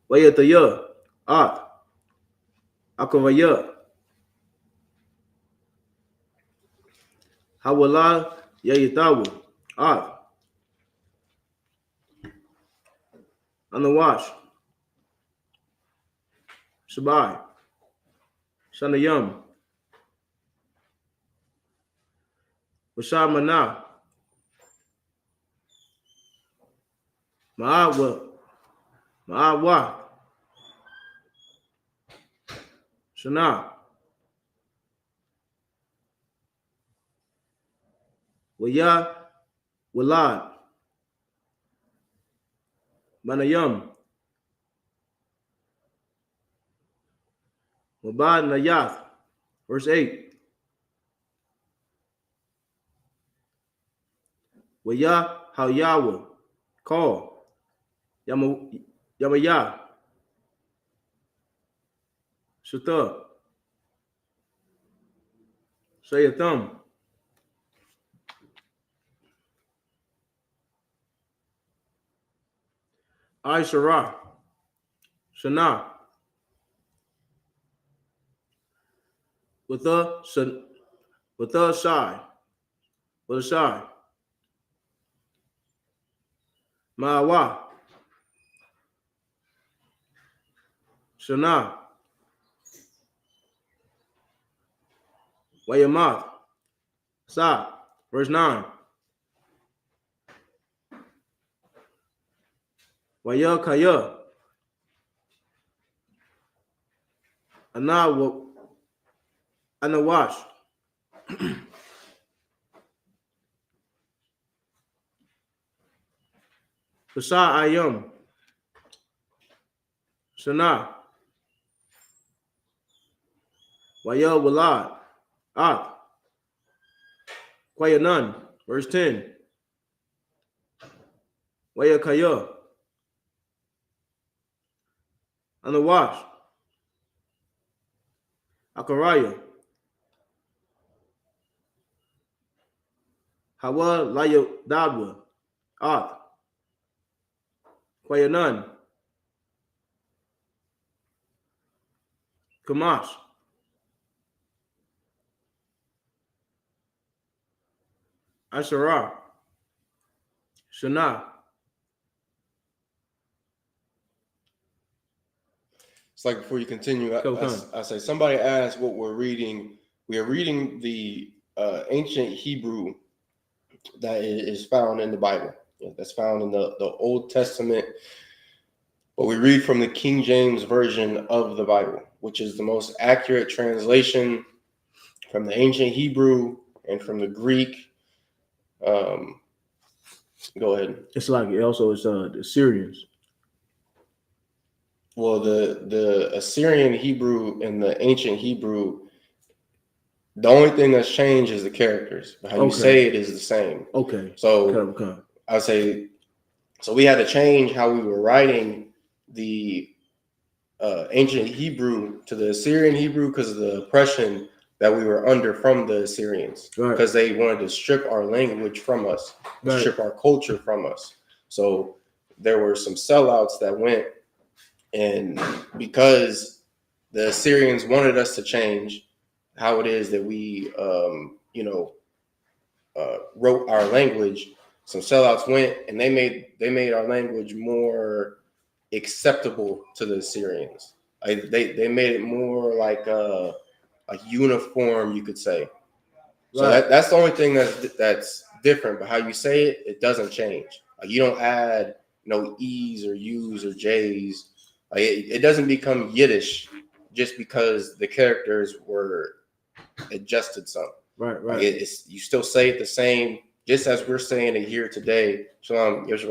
S2: Wayataya, Akavaya, Hawala, Yayitawu, Anawash, Shabai, Shanayam, Washamana, Ma'awa, Shana, Waya, Walad, Manayam, Wabad Nayath, verse 8. Waya Hayawa, call, Yamaya, Shata, Shayatham, Aishara, Shana, with a shy, Ma'awa, Shana, Wayamath, Sa, verse 9. Waya Kaya, Anawash, Pasa Ayam, Shana, Waya Walad, Kwayanan, verse 10. Waya Kaya, Anawash, Akaraya, Hawa Laya Dadwa, Kwayanan, Kamash, Asherah, Shana.
S1: It's like before you continue, I say somebody asked what we're reading. We are reading the ancient Hebrew that is found in the Bible. That's found in the Old Testament. But we read from the King James Version of the Bible, which is the most accurate translation from the ancient Hebrew and from the Greek. Go ahead.
S2: It's like also it's the Assyrians.
S1: Well, the Assyrian Hebrew and the ancient Hebrew, the only thing that's changed is the characters. But how you say it is the same.
S2: Okay.
S1: So I would say, so we had to change how we were writing the ancient Hebrew to the Assyrian Hebrew because of the oppression that we were under from the Assyrians. Because they wanted to strip our language from us. strip our culture from us. So there were some sellouts that went, and because the Assyrians wanted us to change how it is that we, wrote our language, some sellouts went and they made our language more acceptable to the Assyrians. They made it more like a uniform, you could say. So that's the only thing that's different. But how you say it, it doesn't change. Like you don't add no E's or U's or J's. Like it doesn't become Yiddish just because the characters were adjusted some.
S2: Right.
S1: Like you still say it the same, just as we're saying it here today. Shalom, just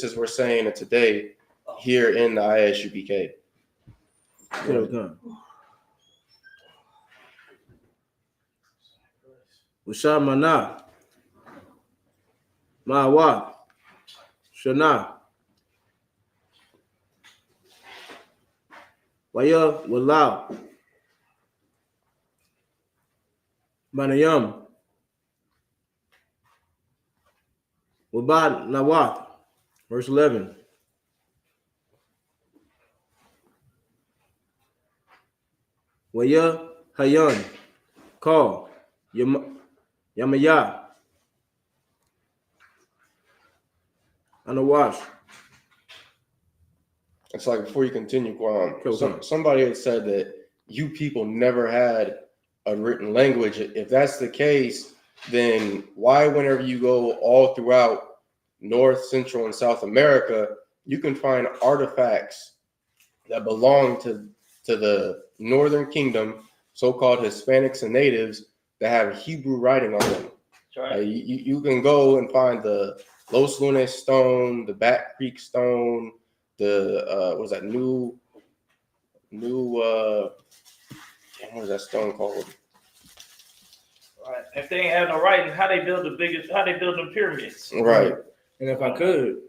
S1: as we're saying it today here in the Isupk.
S2: Ushamana, Mawa, Shana, Waya, Walau, Manayam, Wabad Nawath, verse 11. Waya Hayan, call Yamaya, Anawash.
S1: It's like before you continue, somebody had said that you people never had a written language. If that's the case, then why, whenever you go all throughout North, Central, and South America, you can find artifacts that belong to the Northern Kingdom, so-called Hispanics and natives, that have Hebrew writing on them. Right. You can go and find the Los Lunes stone, the Bat Creek stone, the what was that new what is that stone called?
S3: Right. If they ain't have no writing, how they build the pyramids?
S1: Right.
S2: And if I could,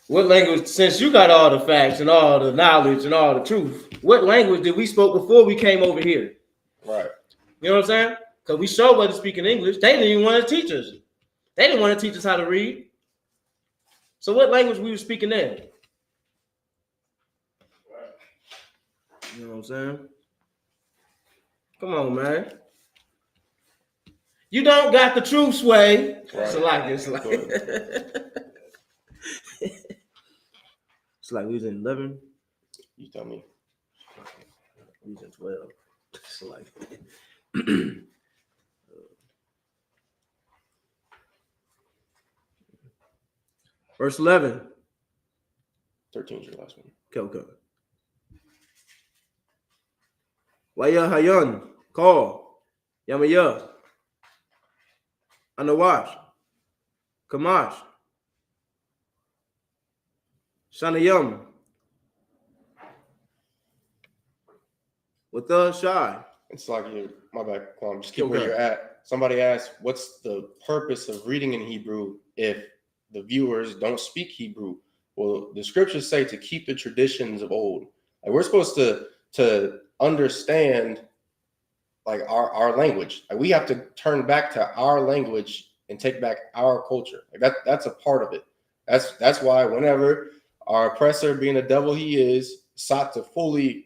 S2: what language, since you got all the facts and all the knowledge and all the truth, what language did we spoke before we came over here?
S1: Right.
S2: You know what I'm saying? Because we sure wasn't speaking English. They didn't even want to teach us. They didn't want to teach us how to read. So what language we were speaking then? You know what I'm saying? Come on, man. You don't got the truth, Sway. Right. It's like it's like we was in 11.
S1: You tell me.
S2: We was in 12. It's like verse 11.
S1: 13 is your last one.
S2: Okay. Waya Hayan, call Yamaya, Anawash, Kamash, Shanayam, with the shy.
S1: It's like my bad, Kwame. Just keep where you're at. Somebody asked, what's the purpose of reading in Hebrew if the viewers don't speak Hebrew? Well, the scriptures say to keep the traditions of old. Like we're supposed to understand like our language. Like we have to turn back to our language and take back our culture. Like that's a part of it. That's why whenever our oppressor, being the devil he is, sought to fully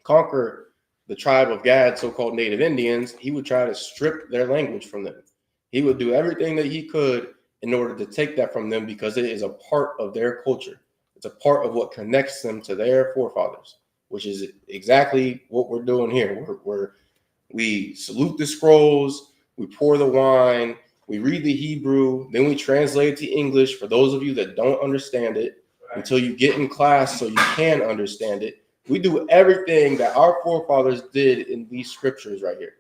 S1: conquer the tribe of Gad, so-called native Indians, he would try to strip their language from them. He would do everything that he could in order to take that from them because it is a part of their culture. It's a part of what connects them to their forefathers, which is exactly what we're doing here. We salute the scrolls, we pour the wine, we read the Hebrew, then we translate it to English for those of you that don't understand it until you get in class so you can understand it. We do everything that our forefathers did in these scriptures right here.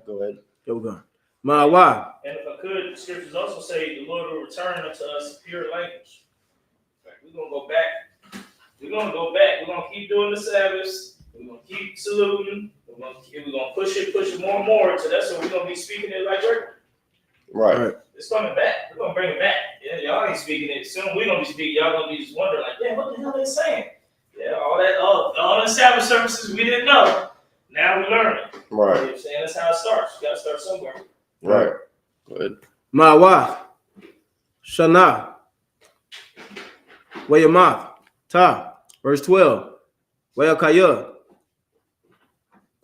S1: Go ahead.
S2: Go on. Why?
S3: And if I could, the scriptures also say the Lord will return unto us pure language. We're going to go back. We're going to go back. We're going to keep doing the Sabbaths. We're going to keep saluting. We're going to push it more and more. So that's what we're going to be speaking it like regular.
S1: Right.
S3: It's coming back. We're going to bring it back. Yeah, y'all ain't speaking it. Soon we're going to be speaking. Y'all going to be just wondering like, yeah, what the hell are they saying? Yeah, all the Sabbath services we didn't know. Now we learn it. You know what
S1: Right.
S3: I'm saying? That's how it starts. You gotta start somewhere.
S1: Right. Good.
S2: Ma'awath. Shana. Wayamath. Ta. Verse 12. Wayakaya.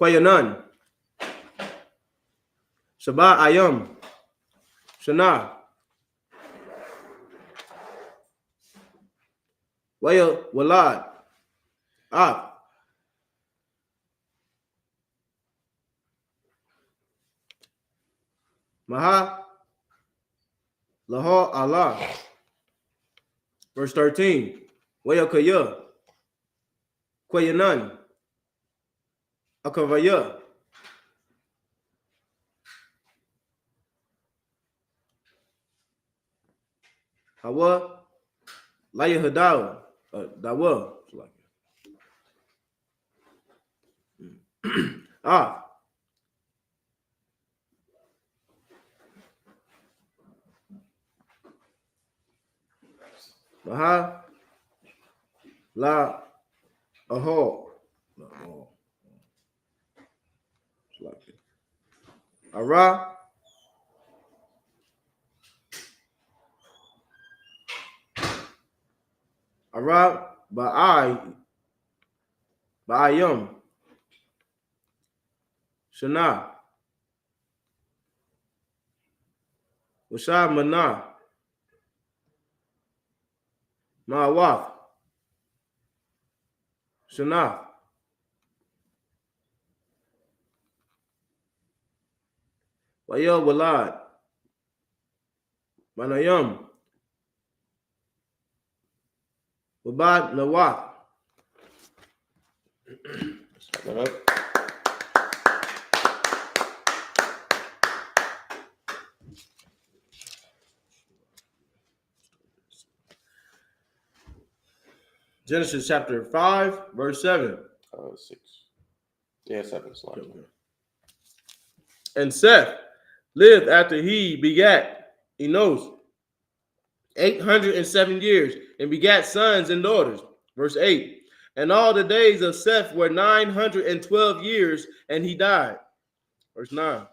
S2: Kwayanan. Shabbat Ayam. Shana. Waya Walad. Ah. Maha. Lahor Allah. Verse 13. Wayakaya. Kwayanan. Akavaya. Hawa. Laya Hadawa. Dawa. Ah. Maha. La. Aho. Ara. Ara. Ba'ayam. Shana. Washab Mana. Ma'awath. Shana. Waya Walad. Manayam. Wabad Nawath.
S1: Start that up.
S2: Genesis chapter 5, verse 7.
S1: 6. Yeah, 7 slide.
S2: And Seth lived after he begat Enos 807 years and begat sons and daughters. Verse 8. And all the days of Seth were 912 years, and he died. Verse 9.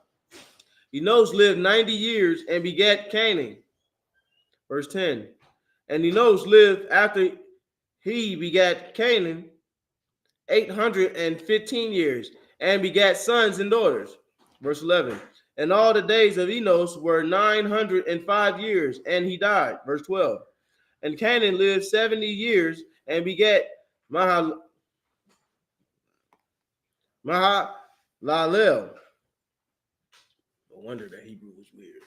S2: Enos lived 90 years and begat Canaan. Verse 10. And Enos lived after he begat Canaan 815 years and begat sons and daughters. Verse 11. And all the days of Enos were 905 years, and he died. Verse 12. And Canaan lived 70 years and begat Mahalalel. No wonder that Hebrew was weird.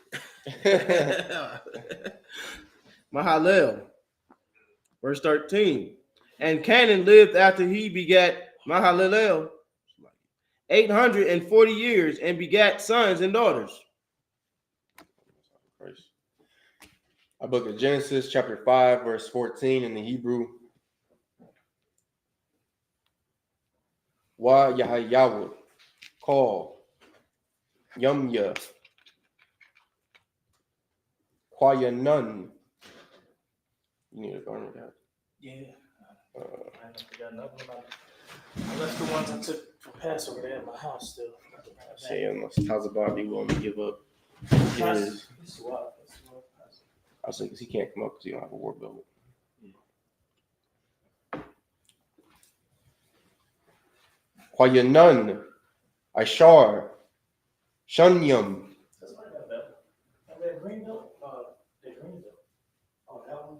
S2: Mahalel. Verse 13. And Canaan lived after he begat Mahalalel 840 years and begat sons and daughters.
S1: A book of Genesis, chapter 5, verse 14 in the Hebrew. Wa Yahayahu, call, Yumya, Kwayanun. You need to go with that.
S3: Yeah. I haven't forgotten nothing about it. I left the ones I took for Passover there at my house still.
S1: Say, unless Tazabah be willing to give up his. I was like, because he can't come up because he don't have a war belt. Kwayanun, Ishar, Shunyam.
S3: That's why I got that. That green belt? The green belt. Oh, that one?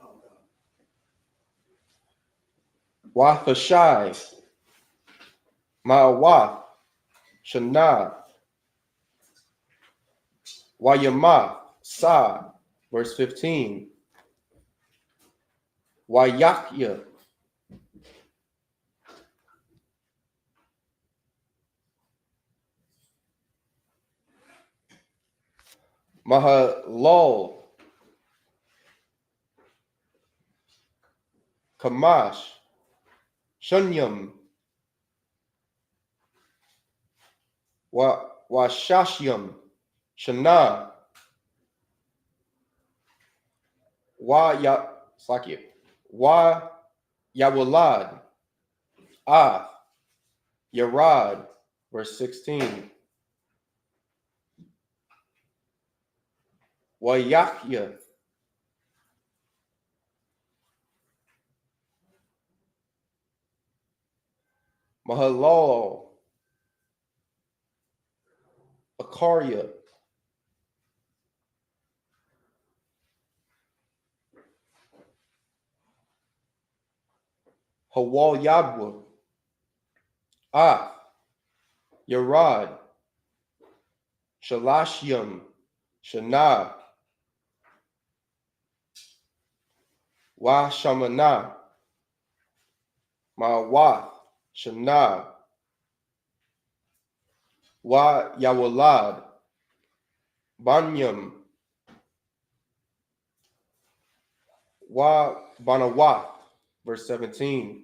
S3: Oh, no.
S1: Wathashai, Ma'awath, Shanath, Wayamath, Sa, verse 15. Wayakya, Mahalal, Kamash, Shunyam, Washashyam, Shana, Wa Yawalad, Ath, Yarad, verse 16. Wayachya, Mahalal, Akarya, Hawal Yabwa, Yarad, Shalashyam, Shana, Wa Shamana, Ma'awath, Shana, Wa Yawalad, Banyam, Wa Banawath, verse 17.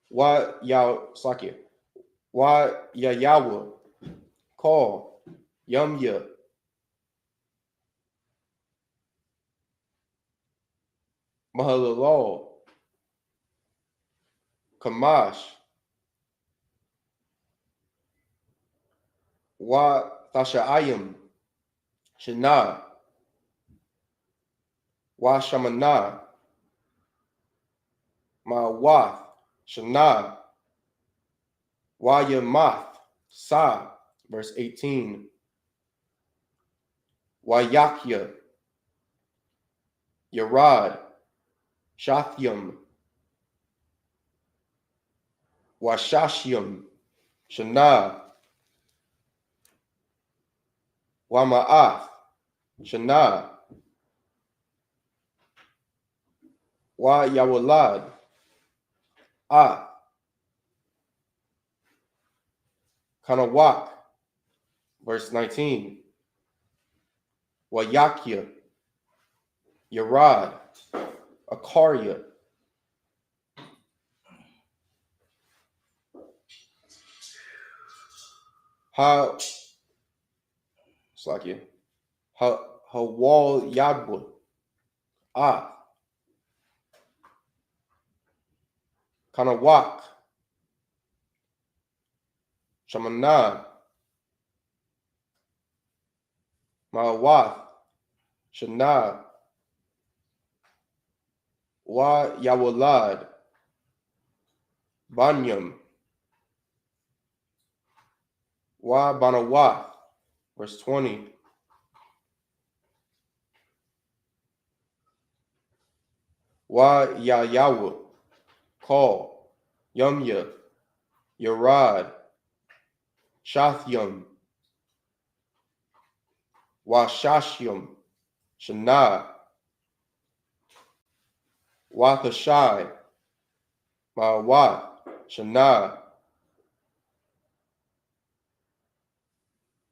S1: Wa Sakya, Wa Yayawa, Call, Yumya, Mahalalal, Kamash, Wa Thasha'ayim, Shana, Wa Shamana, Ma'awath, Shana, Wa Yamath, Sa, verse 18. Wa Yakya, Yarad, Shathyam, Wa Shashyam, Shana, Wa Ma'ath, Shana, Wa Yawalad, Kanawak, verse 19. Wa Yakya, Yarad, Akarya, Hawal Yabwa, Kanawak, Shamana, Ma'awath, Shana, Wa Yawalad, Banyam, Wa Banawath, verse 20. Wa Yayawa, Call, Yumya, Yarad, Shathyam, Wa Shashyam, Shana, Wa Thashai, Ma'awath, Shana,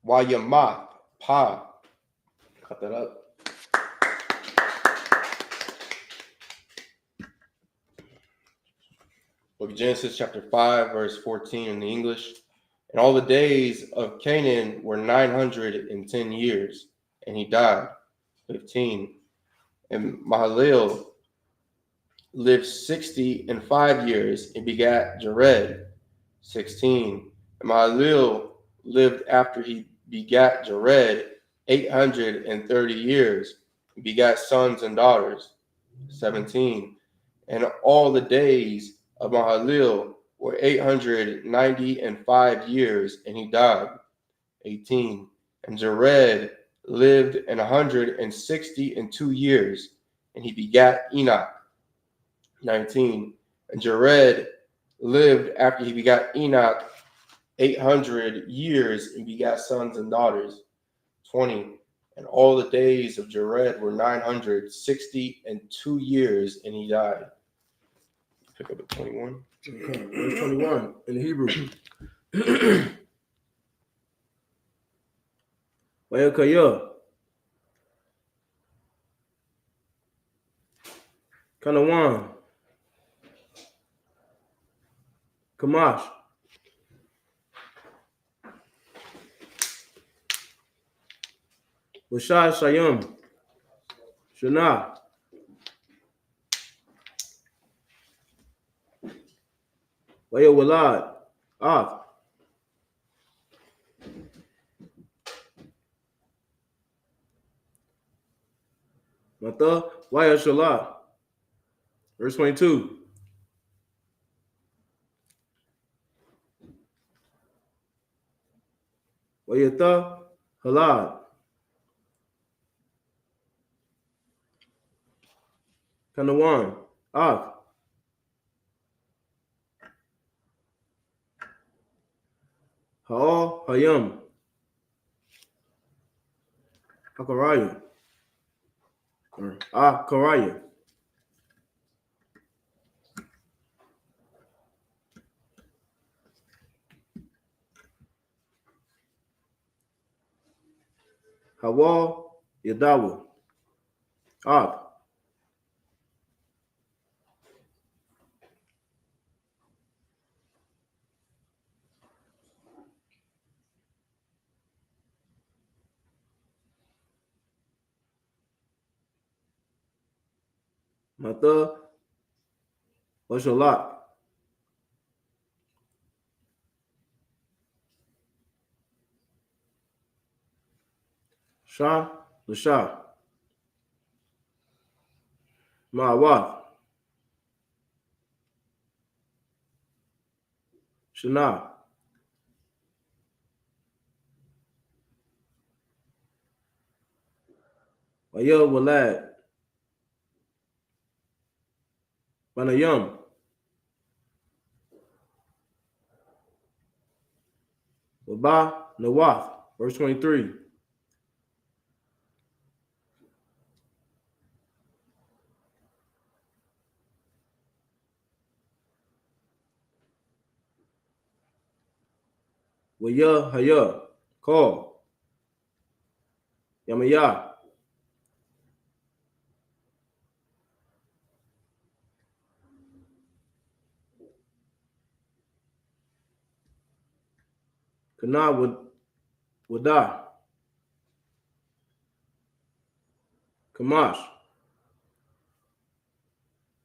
S1: Wa Yamath, Cut that up. Book of Genesis, chapter 5, verse 14 in the English. And all the days of Canaan were 910 years, and he died. 15. And Mahalalel lived 65 years and begat Jared. 16. And Mahalalel lived after he begat Jared 830 years and begat sons and daughters. 17. And all the days of Mahalalel were 895 years, and he died. 18. And Jared lived 162 years, and he begat Enoch. 19. And Jared lived after he begat Enoch 800 years and begat sons and daughters. 20. And all the days of Jared were 962 years, and he died. Pick up at 21.
S2: Okay, verse 21 in the Hebrew. Wayakaya. Kanawan. Kamash. Washai Shayim. Shana. Waya Walad. Off. Mata. Waya Shalah. Verse 22. Wayata Halad. Kanawan. Off. Ha'al Hayam. Hakaraya. Or Karaya. Hawal Yadawa. Off. Mata Washalat. Shah Lashah. Ma'awaf. Shana. Waya Walad. Banayam. Waba Nawaf. Verse 23. Waya Haya. Call. Yamaya. Kana Wada. Kamash.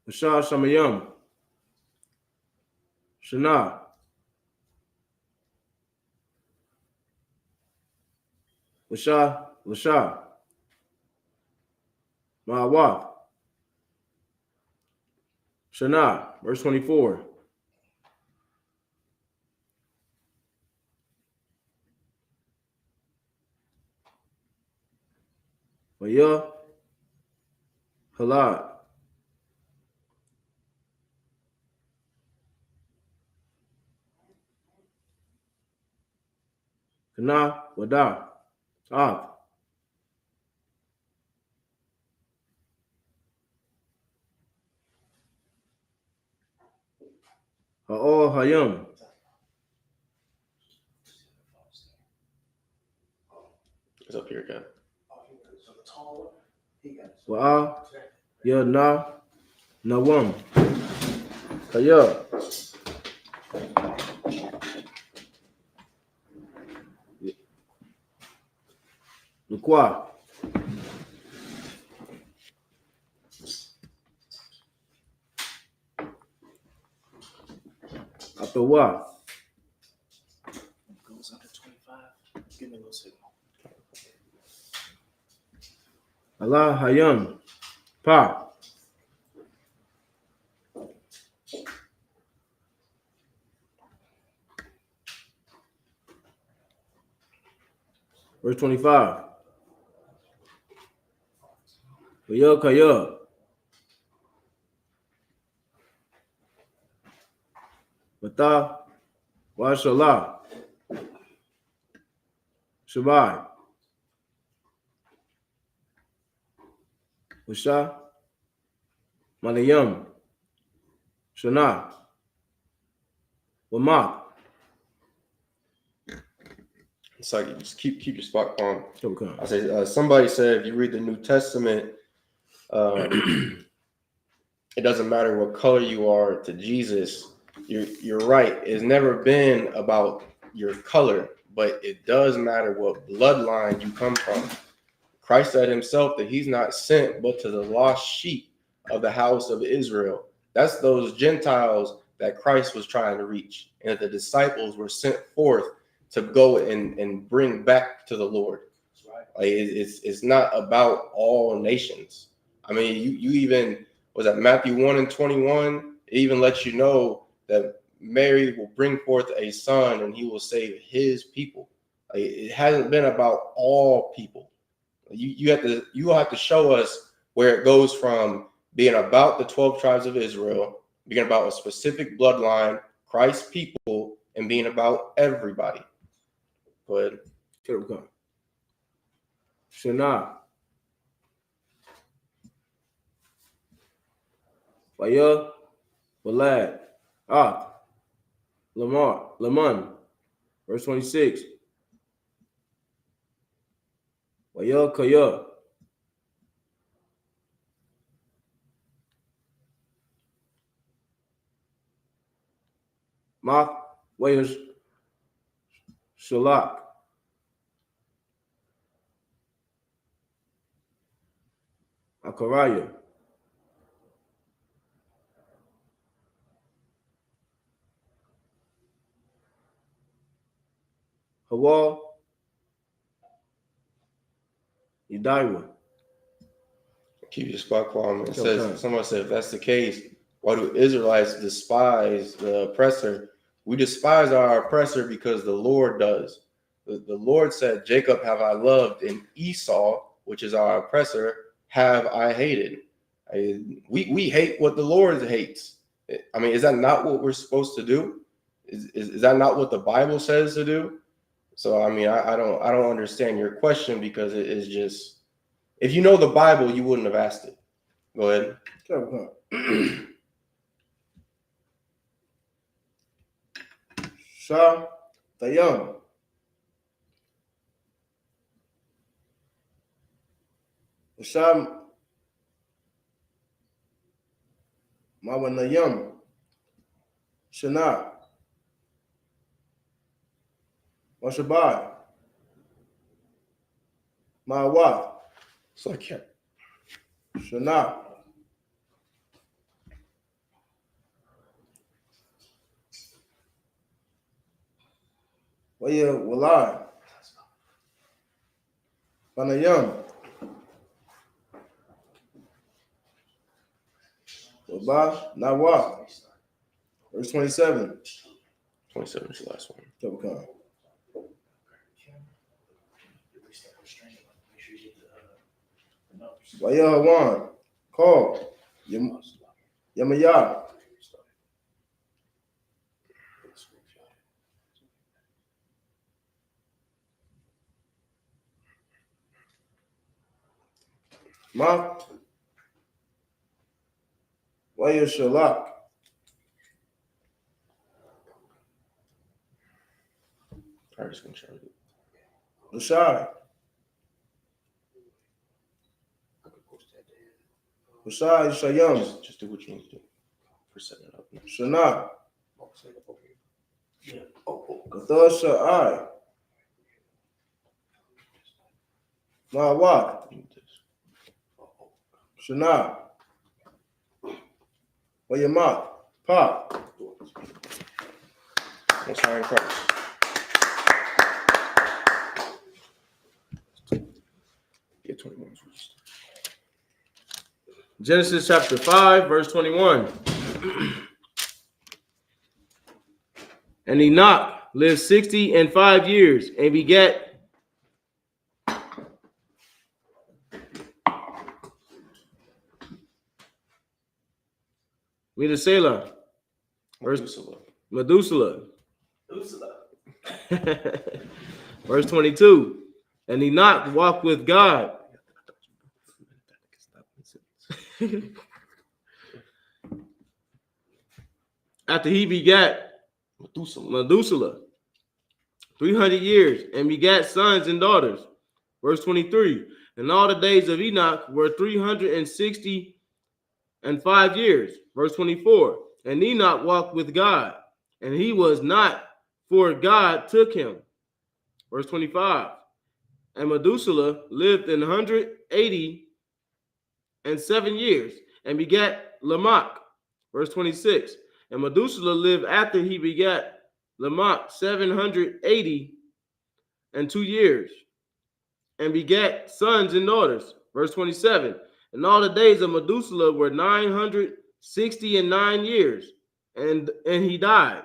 S2: Ashah Shamayam. Shana. Lashah. Ma'awaf. Shana. Verse 24. Waya Halad. Kana Wada. Off. Ha'al Hayam.
S1: It's up here again.
S2: Wa'a Ya Na Nawam. Kaya. Lukwa. Atawa.
S3: Goes under 25. Give me a little signal.
S2: Allah Hayam. Pa. Verse 25. Waya Kaya. Mata Washalah. Shabbai. Washa. Malayam. Shana. Wamak.
S1: It's like you just keep your spot calm.
S2: Okay.
S1: I say somebody said if you read the New Testament, it doesn't matter what color you are to Jesus. You're right. It's never been about your color, but it does matter what bloodline you come from. Christ said himself that he's not sent but to the lost sheep of the house of Israel. That's those Gentiles that Christ was trying to reach, and that the disciples were sent forth to go and bring back to the Lord. Like it's not about all nations. I mean, you even was that Matthew 1:21. It even lets you know that Mary will bring forth a son and he will save his people. Like, it hasn't been about all people. You will have to show us where it goes from being about the 12 tribes of Israel, being about a specific bloodline, Christ's people, and being about everybody. Go ahead.
S2: Here we go. Shana. Vaya, Balad, Lamon, verse 26. Vaya, Kaya. Mak, Vaya, Shalak. Akaraya. Hawa. Yedaiwa.
S1: Keep your spot, Kwame. It says, someone said, if that's the case, why do Israelites despise the oppressor? We despise our oppressor because the Lord does. The Lord said, Jacob have I loved, and Esau, which is our oppressor, have I hated. We hate what the Lord hates. I mean, is that not what we're supposed to do? Is that not what the Bible says to do? So, I mean, I don't understand your question, because it is just, if you know the Bible, you wouldn't have asked it. Go ahead.
S2: Shah Tayam. Shah Mawanayam. Shana. Washabai. Mawat.
S1: So I can't.
S2: Shana. Waya Walai. Panayam. Waba Nawa. Verse 27.
S1: 27 is the last one.
S2: Tabakhan. Waya Hawan. Call. Yamaya. Ma. Waya Shalak.
S1: I just gonna show you.
S2: Rashai. Rashai Shayam.
S1: Just do what you need to do for setting it up.
S2: Shana. Kathar Sha'ai. Ma'awat. Shana. Wayamat. Pop.
S1: Most High in Christ. Get 21.
S2: Genesis chapter 5, verse 21. And Enoch lived 65 years and begat Methuselah. Methuselah. Verse 22. And Enoch walked with God. After he begat Methuselah 300 years and begat sons and daughters. Verse 23. And all the days of Enoch were 365 years. Verse 24. And Enoch walked with God, and he was not, for God took him. Verse 25. And Methuselah lived 187 years and begat Lamech. Verse 26. And Methuselah lived after he begat Lamech 782 years and begat sons and daughters. Verse 27. And all the days of Methuselah were 969 years, and he died.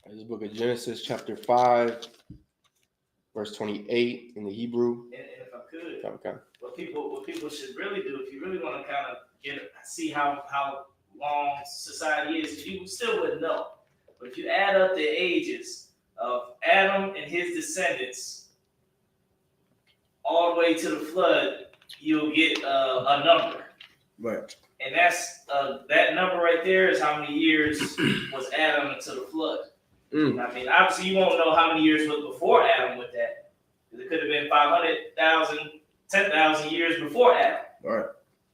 S1: This is the book of Genesis, chapter 5, verse 28 in the Hebrew.
S3: And if I could,
S1: Okay.
S3: what people should really do, if you really want to kind of see how long society is, you still wouldn't know. But if you add up the ages of Adam and his descendants all the way to the flood, you'll get a number.
S2: Right.
S3: And that's that number right there is how many years was Adam until the flood. I mean, obviously you won't know how many years was before Adam with that. It could have been 500,000, 10,000 years before Adam.
S2: Right.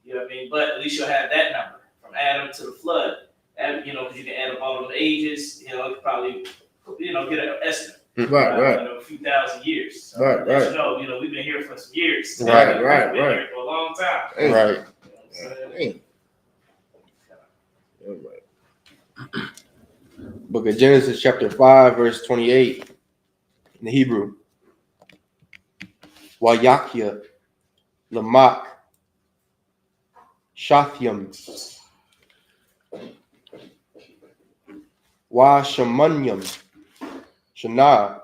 S3: You know what I mean? But at least you'll have that number from Adam to the flood. And, because you can add up all those ages, you could probably, get an estimate.
S2: Right.
S3: A few thousand years. So
S2: Right.
S3: We've been here for some years.
S1: Right.
S3: We've been here for a long time.
S2: Hey.
S1: Right. Book of Genesis, chapter 5, verse 28 in the Hebrew. Wayakia, Lamach, Shathyam, Wa Shamanyam, Shana,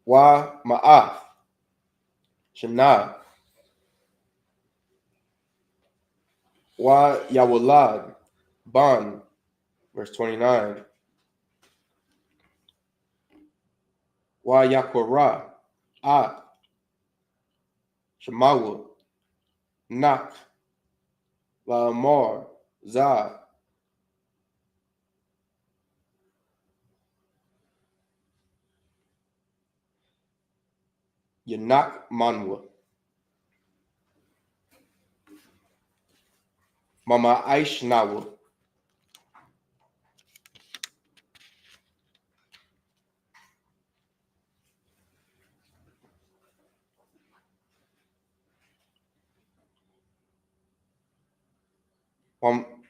S1: Wa Ma'ath, Shana, Wa Yawalad, Ban, verse 29. Wa Yakorah, Ah, Shemawa, Nak, La Amar, Za, Yanak Manwa, Mama Aishnawa,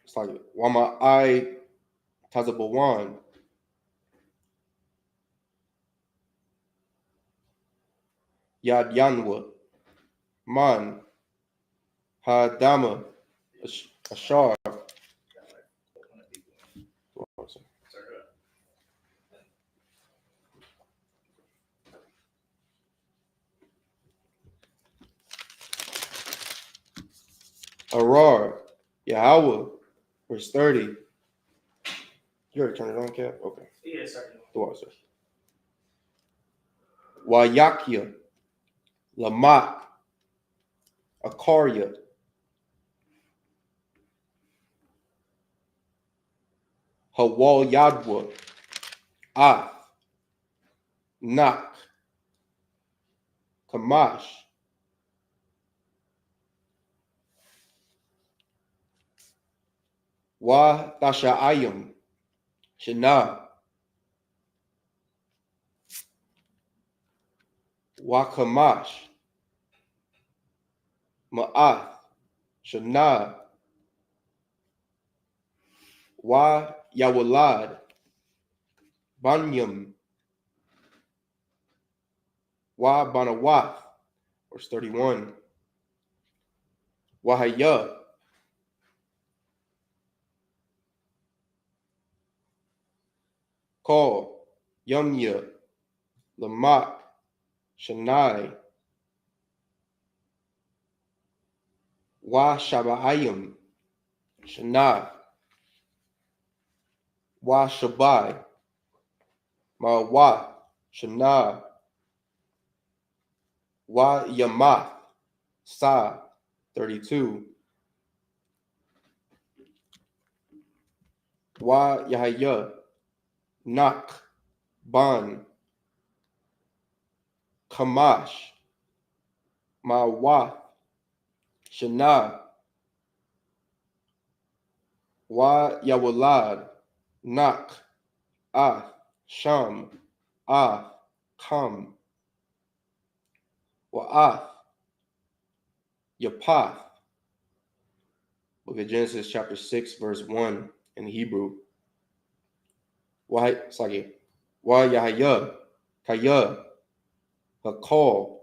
S1: it's like Wama I Tazabawan, Yad Yanwa, Man, Hadama, Ashar. Arar, Yahweh, verse 30. You already turned it on, Cap? Okay.
S3: Yeah, sorry.
S1: The water, sir. Wayakia, Lamach, Akaria, Hawal Yadwa, Ath, Nak, Kamash, Wa Tasha'ayim, Shana, Wa Kamash, Ma'ath, Shana, Wa Yawalad, Banyam, Wa Banawath, verse 31. Wahaya, Call, Yumya, Lamach, Shanai, Wa Shaba'ayim, Shana, Wa Shabai, Ma'wa, Shana, Wa Yamath, Sa, 32. Wa Yahaya, Nak, Ban, Kamash, Ma'wa, Shana, Wa Yawalad, Nak, Ah, Sham, Af, Kam, Wa'ath, Yapath. Book of Genesis chapter 6 verse 1 in Hebrew. Yahya, Kaya, Hakal,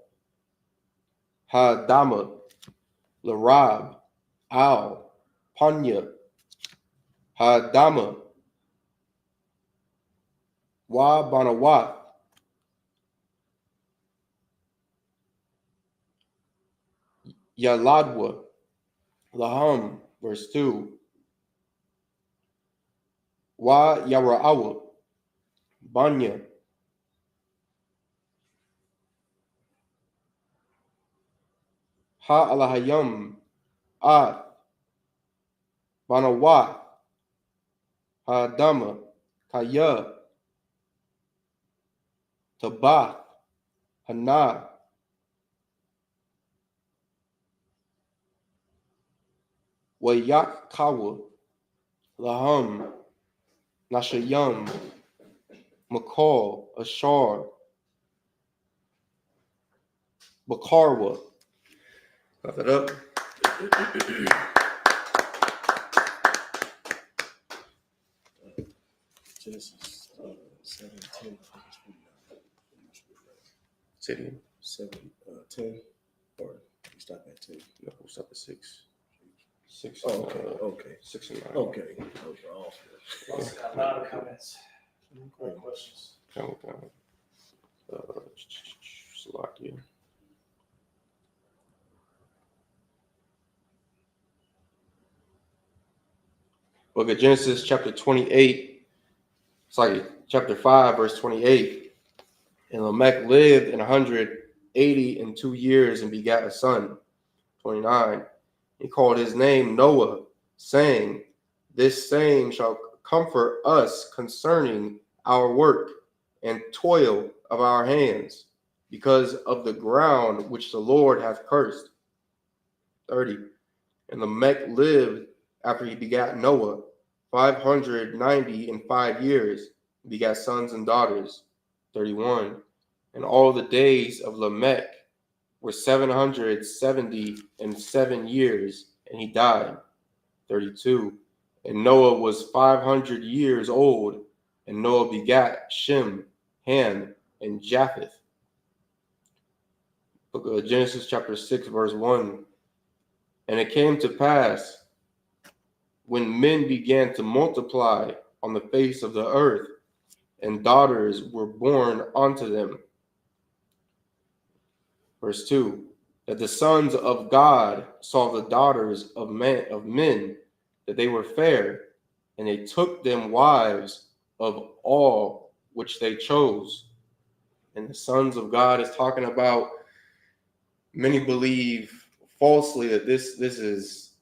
S1: Hadama, Larab, Al, Panya, Hadama, Wa Banawat, Yaladwa, Laham, verse 2, Wa Yara'awa, Banya, Ha Alahayam, Ath, Banawat, Hadama, Kaya, Tabath, Hana, Wayakawa, Laham, Nashayam, Makal, Ashar, Bakarwa. Clap that up.
S2: Genesis 7:10.
S1: Say it again.
S2: 7:10, or we stop at 10.
S1: No, we'll stop at 6. 6.
S2: Oh, okay.
S1: 6 and 9.
S2: Okay. Those are all good.
S3: Also got a lot of comments. Great questions.
S1: Count down. Slovakia. Book of Genesis, chapter 28. Chapter 5, verse 28. And Lamech lived 182 years and begat a son. 29. He called his name Noah, saying, This same shall comfort us concerning our work and toil of our hands, because of the ground which the Lord hath cursed. 30. And Lamech lived after he begat Noah 595 years, and begat sons and daughters. 31. And all the days of Lamech were 777 years, and he died. 32. And Noah was 500 years old, and Noah begat Shem, Ham, and Japheth. Book of Genesis chapter 6, verse 1. And it came to pass, when men began to multiply on the face of the earth, and daughters were born unto them. Verse 2. That the sons of God saw the daughters of men, that they were fair, and they took them wives of all which they chose. And the sons of God is talking about, many believe falsely that this is,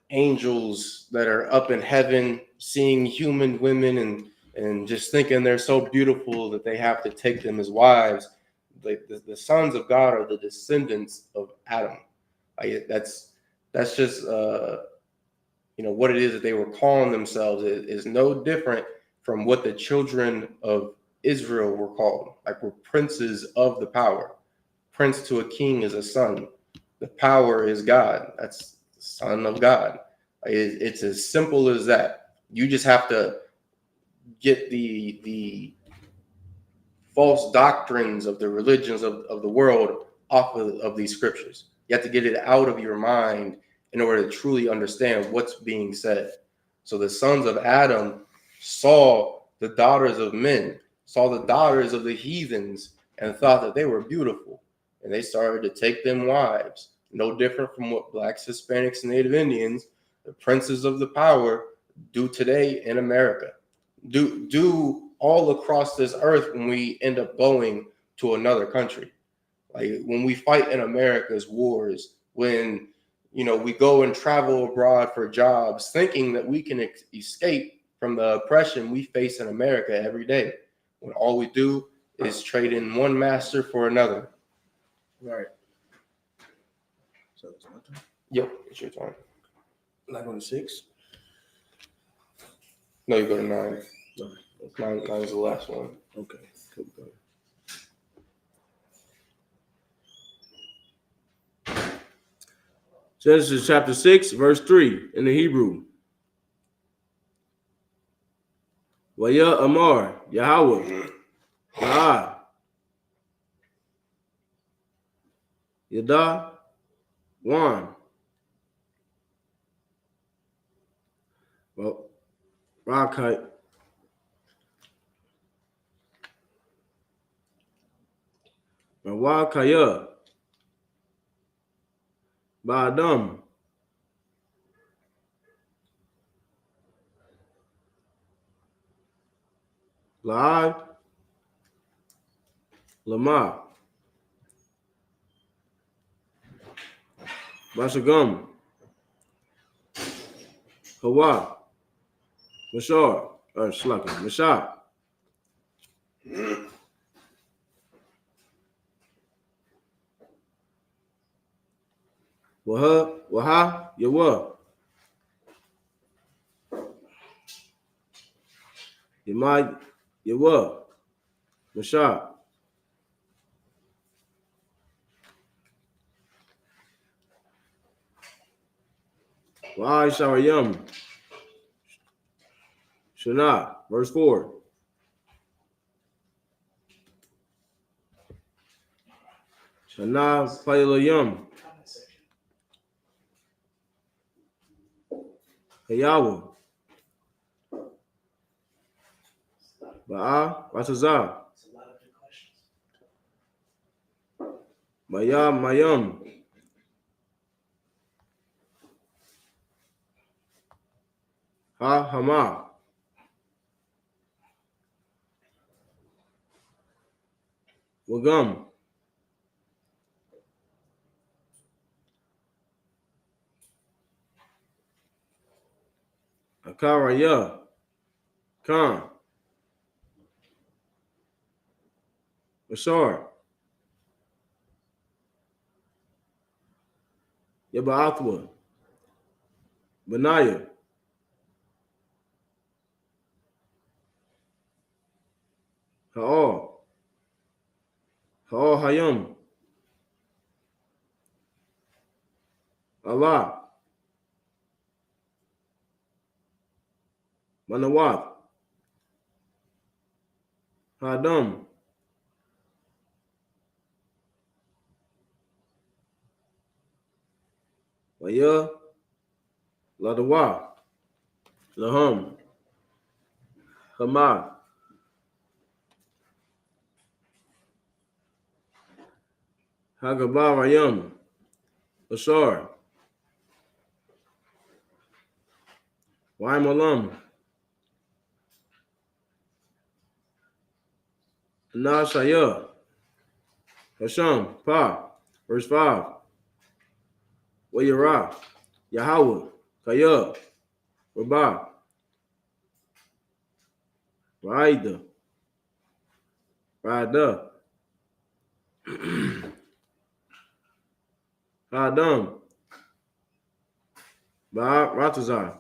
S1: angels that are up in heaven seeing human women and just thinking they're so beautiful that they have to take them as wives. The sons of God are the descendants of Adam. That's just what it is that they were calling themselves is no different from what the children of Israel were called. Like, we're princes of the power. Prince to a king is a son. The power is God. That's the Son of God. It's as simple as that. You just have to get the false doctrines of the religions of the world off of these scriptures. You have to get it out of your mind in order to truly understand what's being said. So the sons of Adam saw the daughters of men, saw the daughters of the heathens, and thought that they were beautiful. And they started to take them wives. No different from what blacks, Hispanics, and Native Indians, the princes of the power, do today in America. Do all across this earth when we end up going to another country. Like, when we fight in America's wars, when we go and travel abroad for jobs, thinking that we can escape from the oppression we face in America every day, when all we do is trade in one master for another.
S2: Right. So it's my turn?
S1: Yep, it's your turn.
S2: Am I going to 6?
S1: No, you go to 9.
S2: Okay.
S1: Mine is the last one.
S2: Okay. Keep going. Genesis chapter 6, verse 3 in the Hebrew. Waya Amar, Yahweh, Yah, Yada, Wan. Well, Rakai. Rawakaya, Ba'adam, La'ad, Lama, Bashagam, Hawa, Mashar, or Shlaka, Mashah, Waha, Yawa, Yamai, Yawa, Mashah, Wa'ai Sharayam, Shana, verse 4. Shana Payalayam, Hayawa, Ba'a, Batazah, Maya, Mayam, Ha, Hama, Wagam, Akaraya, Khan, Bashar, Yaba'athwa, Benaiah, Ha'al, Ha'al Hayam, Allah, Manawat, Hadam, Waya, Ladawa, Laham, Hamad, Hagabarayam, Bashar, Waimalam, Nashaya, Hasham, Pa, verse 5, Wayara, Yahweh, Kaya, Rabah, Raida, Rada, Adam, Ba Ratazar,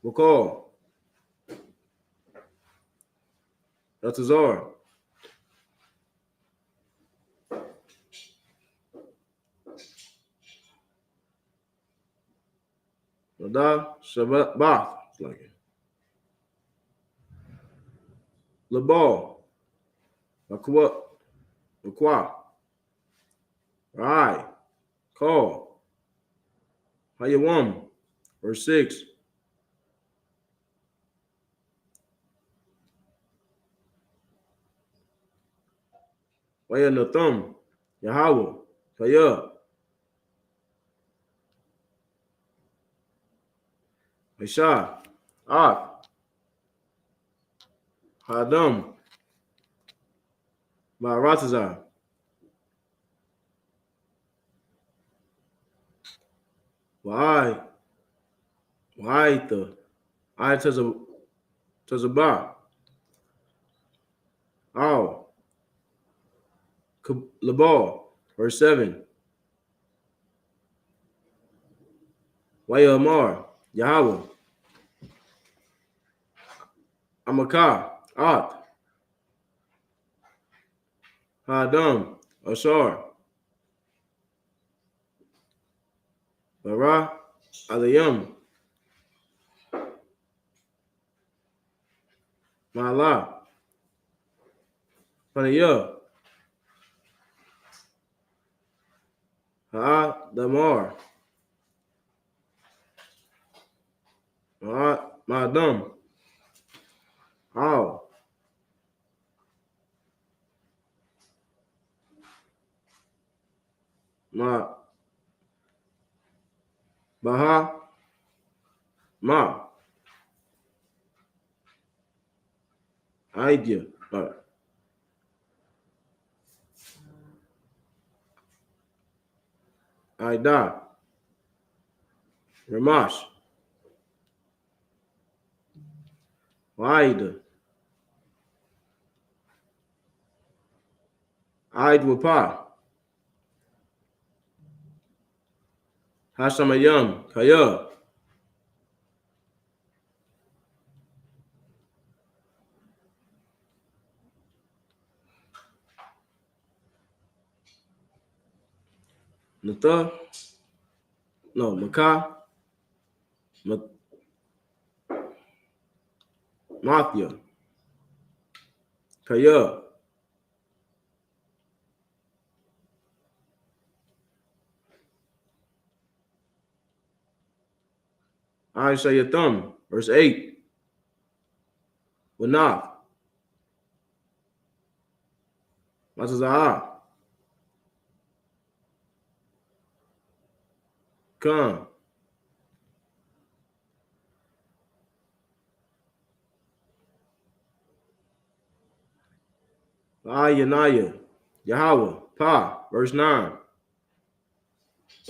S2: Wakal, Ratazar, Nada, Shabbat, Bath, like it. Labal, Aqua, Rai, Call, Hayawam, verse 6. Waya Natham, Yahweh, Kaya, Isha, Ak, Hadam, Baratazar, Why, the I Tazabah, Al, Labal, verse 7. Waya Amar, Yahweh, Amakah, Ak, Hadam, Ashar, Bara, Aliyam, Mala, Panayah, Damar, Madam, How, Ma, Baha, Ma, Idea, Ida, Ramash, Waida, Wapa, Hashamayam, Kaya, Nata, no, Maka, Mathia, Kaya, Aishayatham, verse 8, Wanaf, Matazah, Khan, Yanaya, Yahweh, Pa, verse 9,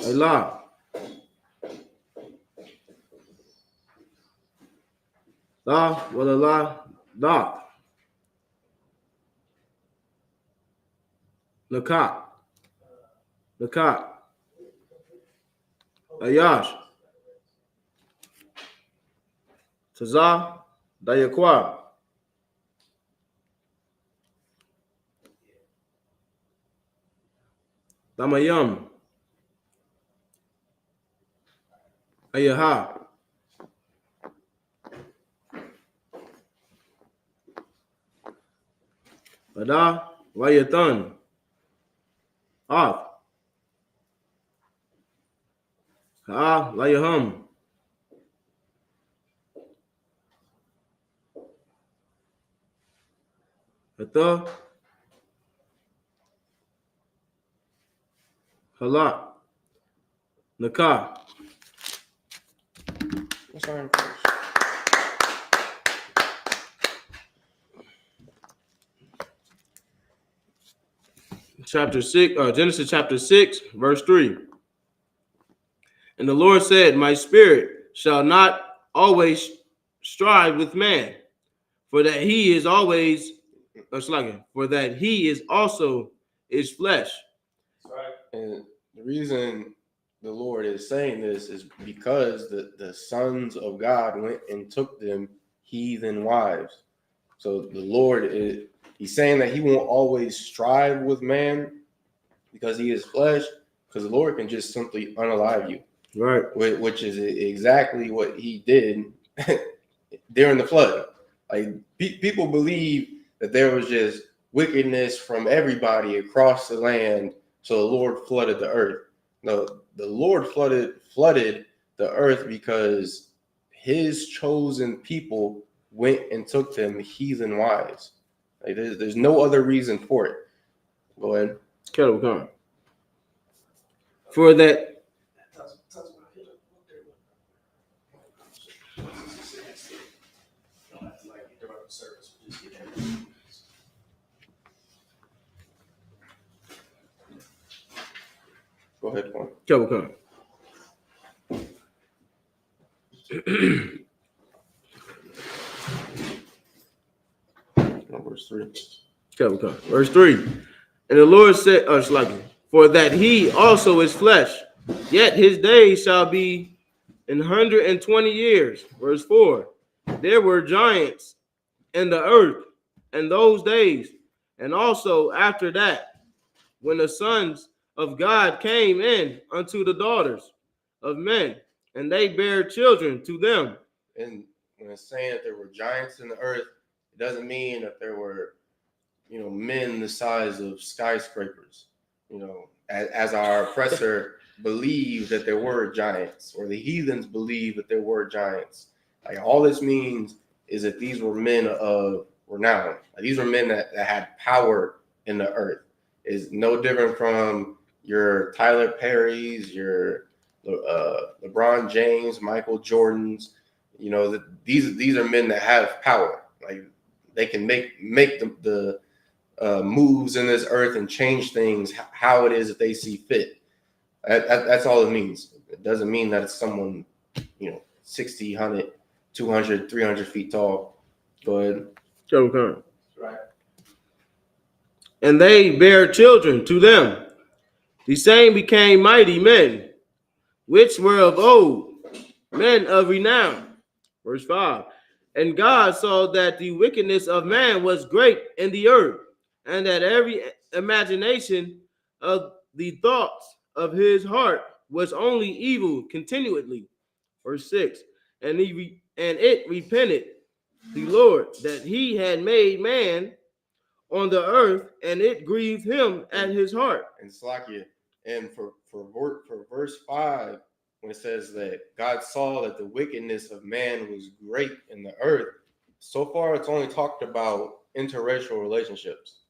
S2: Allah, La, Walala, Da, Nakat, Ayash, Tazah, Dayakwa, Damayam, Ayaha, Ada, Wayathan, Ath, Ha, Layaham, Atha, Halak, Nakah.
S1: What's our first?
S2: Chapter 6, Genesis chapter 6, verse 3. And the Lord said, my spirit shall not always strive with man, for that he is always for that he is also is flesh.
S3: Right.
S1: And the reason the Lord is saying this is because the sons of God went and took them heathen wives. So the Lord he's saying that he won't always strive with man because he is flesh, because the Lord can just simply unalive you.
S2: Right.
S1: Which is exactly what he did during the flood. Like people believe that there was just wickedness from everybody across the land, so the Lord flooded the earth. No, the Lord flooded the earth because his chosen people went and took them heathen wives. Like there's no other reason for it. Go ahead.
S2: Kettle come. For that.
S1: Go ahead, Juan.
S2: Kettle come.
S1: Verse 3.
S2: Kettle come. Verse 3. And the Lord said, for that he also is flesh, yet his days shall be 120 years. Verse 4. There were giants in the earth in those days, and also after that, when the sons of God came in unto the daughters of men, and they bare children to them.
S1: And when it's saying that there were giants in the earth, it doesn't mean that there were, men the size of skyscrapers. As our oppressor believed that there were giants, or the heathens believed that there were giants. Like, all this means is that these were men of renown. Like, these were men that had power in the earth. Is no different from your Tyler Perry's, your LeBron James, Michael Jordans. These are men that have power. Like, they can make the moves in this earth and change things how it is that they see fit. That's all it means. It doesn't mean that it's someone 60, 100, 200, 300 feet tall. Go ahead.
S2: Okay.
S3: Right.
S2: And they bare children to them. The same became mighty men, which were of old, men of renown. Verse 5. And God saw that the wickedness of man was great in the earth, and that every imagination of the thoughts of his heart was only evil continually. Verse 6. And it repented the Lord that he had made man on the earth, and it grieved him at his heart.
S1: And Slakia, and for verse 5, when it says that God saw that the wickedness of man was great in the earth, so far it's only talked about interracial relationships.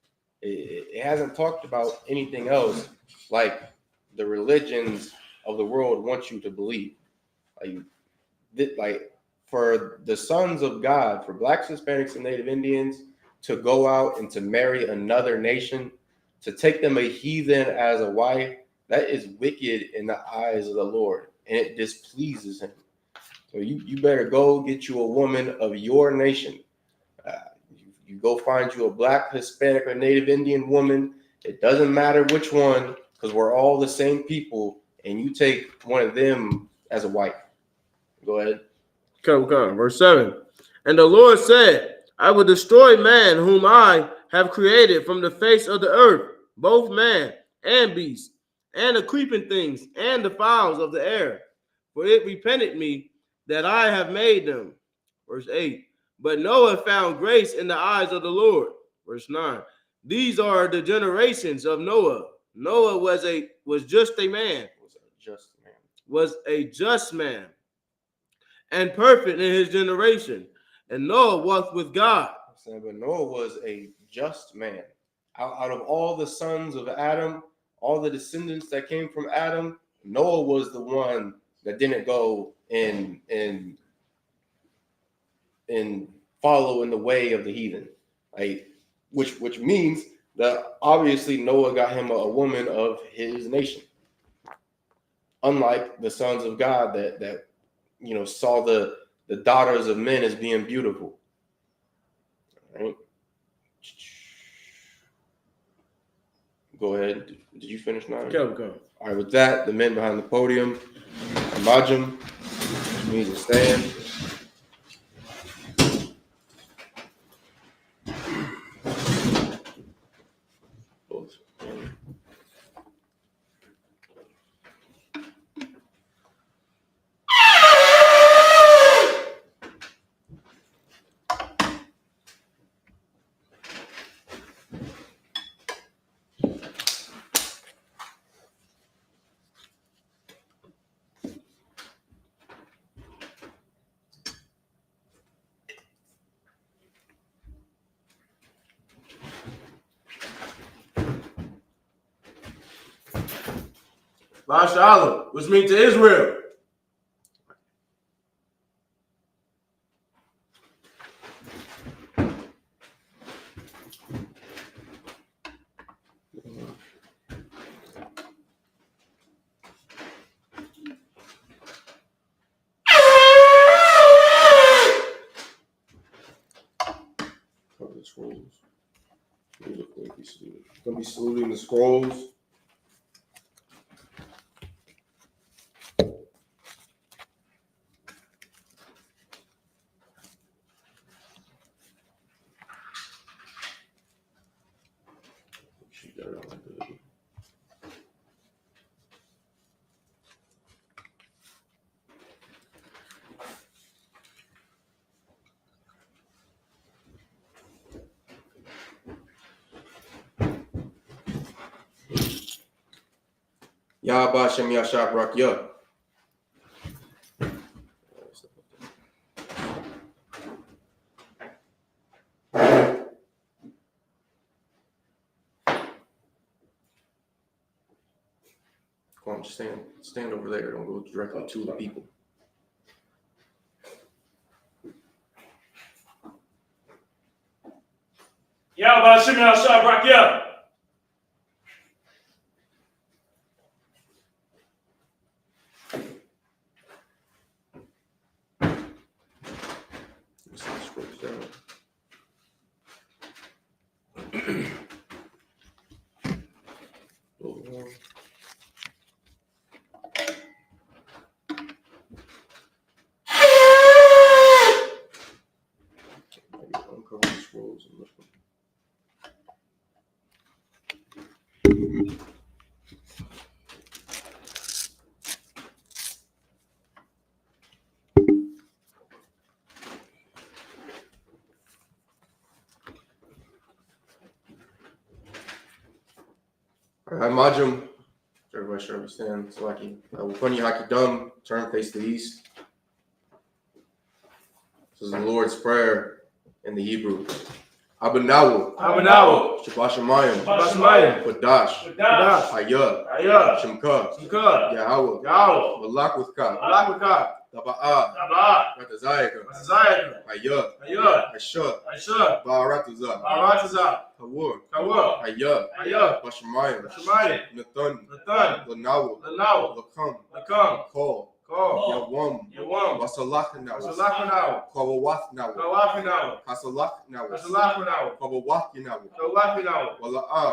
S1: It hasn't talked about anything else like the religions of the world want you to believe. Like for the sons of God, for Blacks, Hispanics, and Native Indians to go out and to marry another nation, to take them a heathen as a wife, that is wicked in the eyes of the Lord, and it displeases him. So you better go get you a woman of your nation. You go find you a Black, Hispanic, or Native Indian woman. It doesn't matter which one, because we're all the same people, and you take one of them as a wife. Go ahead.
S2: Come. Verse 7. And the Lord said, I will destroy man whom I have created from the face of the earth, both man and beast, and the creeping things, and the fowls of the air. For it repented me that I have made them. Verse 8. But Noah found grace in the eyes of the Lord. Verse 9. These are the generations of Noah. Noah was just a man. Was a just man. And perfect in his generation. And Noah walked with God.
S1: But Noah was a just man. Out of all the sons of Adam, all the descendants that came from Adam, Noah was the one that didn't go and follow in the way of the heathen. Which means that obviously Noah got him a woman of his nation. Unlike the sons of God that saw the daughters of men as being beautiful. Right? Go ahead. Did you finish 9?
S2: Go.
S1: All right, with that, the men behind the podium, Imagine, which means to stand.
S2: Shalom, which means to Israel.
S1: Cover the scrolls. Gonna be saluting the scrolls. Yahweh Hashem Yashab Rakya. Come on, just stand over there. Don't go directly to the people.
S3: Yahweh Hashem Yashab Rakya.
S1: Uncover the scrolls and look. All right, Majum. Everybody should understand. So, like, Wukani Haki Dum, turn face to the east. This is the Lord's Prayer in the Hebrew. Abanawu. Shabashamayim. Padash. Hayah. Shemka. Yahweh. Malakwithka. Taba'ah. Ratazayaka. Hayah. Hasha. Ba'aratuza. Kawur. Hayah. Bashamayim. Nathan. Lanawu. Lakam. Call. Yawam. Wasalachnaw. Kawawathnaw. Kasalachnaw. Kawawathnaw. Wala'ah.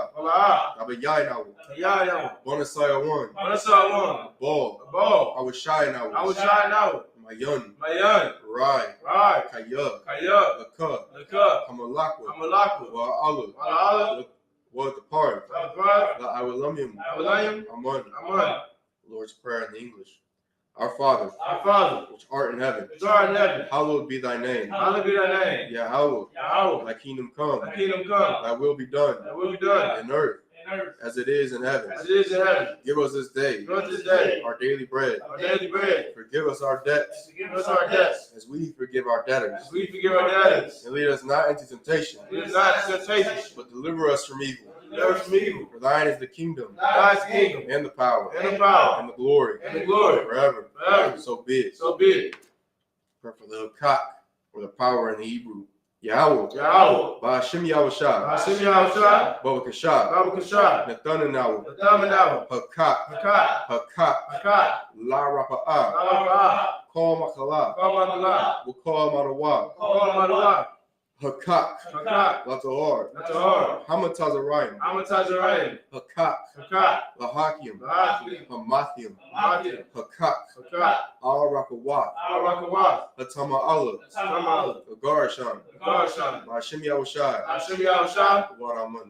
S1: Abayaynaw. Bonasayawan. Ball. Awashaynaw. Mayan. Rai. Kaya. Laka. Hamalakwa. Wa'alu. What the part? Awalamim. Aman. Lord's Prayer in the English. Our Father, which art in heaven, hallowed be thy name. Yahweh, thy kingdom come. Thy will be done. In earth, as it is in heaven. Give us this day our daily bread. Forgive us our debts, as we forgive our debtors. And lead us not into temptation, but deliver us from evil. For thine is the kingdom, and the power, and the glory, forever. So be it. Pray for the cock, or the power in the Hebrew. Yahweh. Ba'ashem Yahushua. Babakashah. Nathananahu. Hakak. La Rapa'ah. Kol Makalah. Wukal Madawa. Hakak. Latahor. Hamatazarayim. Hakak. Lahakim. Hamathium. Hakak. Al-Rakawath. Hatama Allah. Agarashan. Ba'ashem Yahushua. Waraman.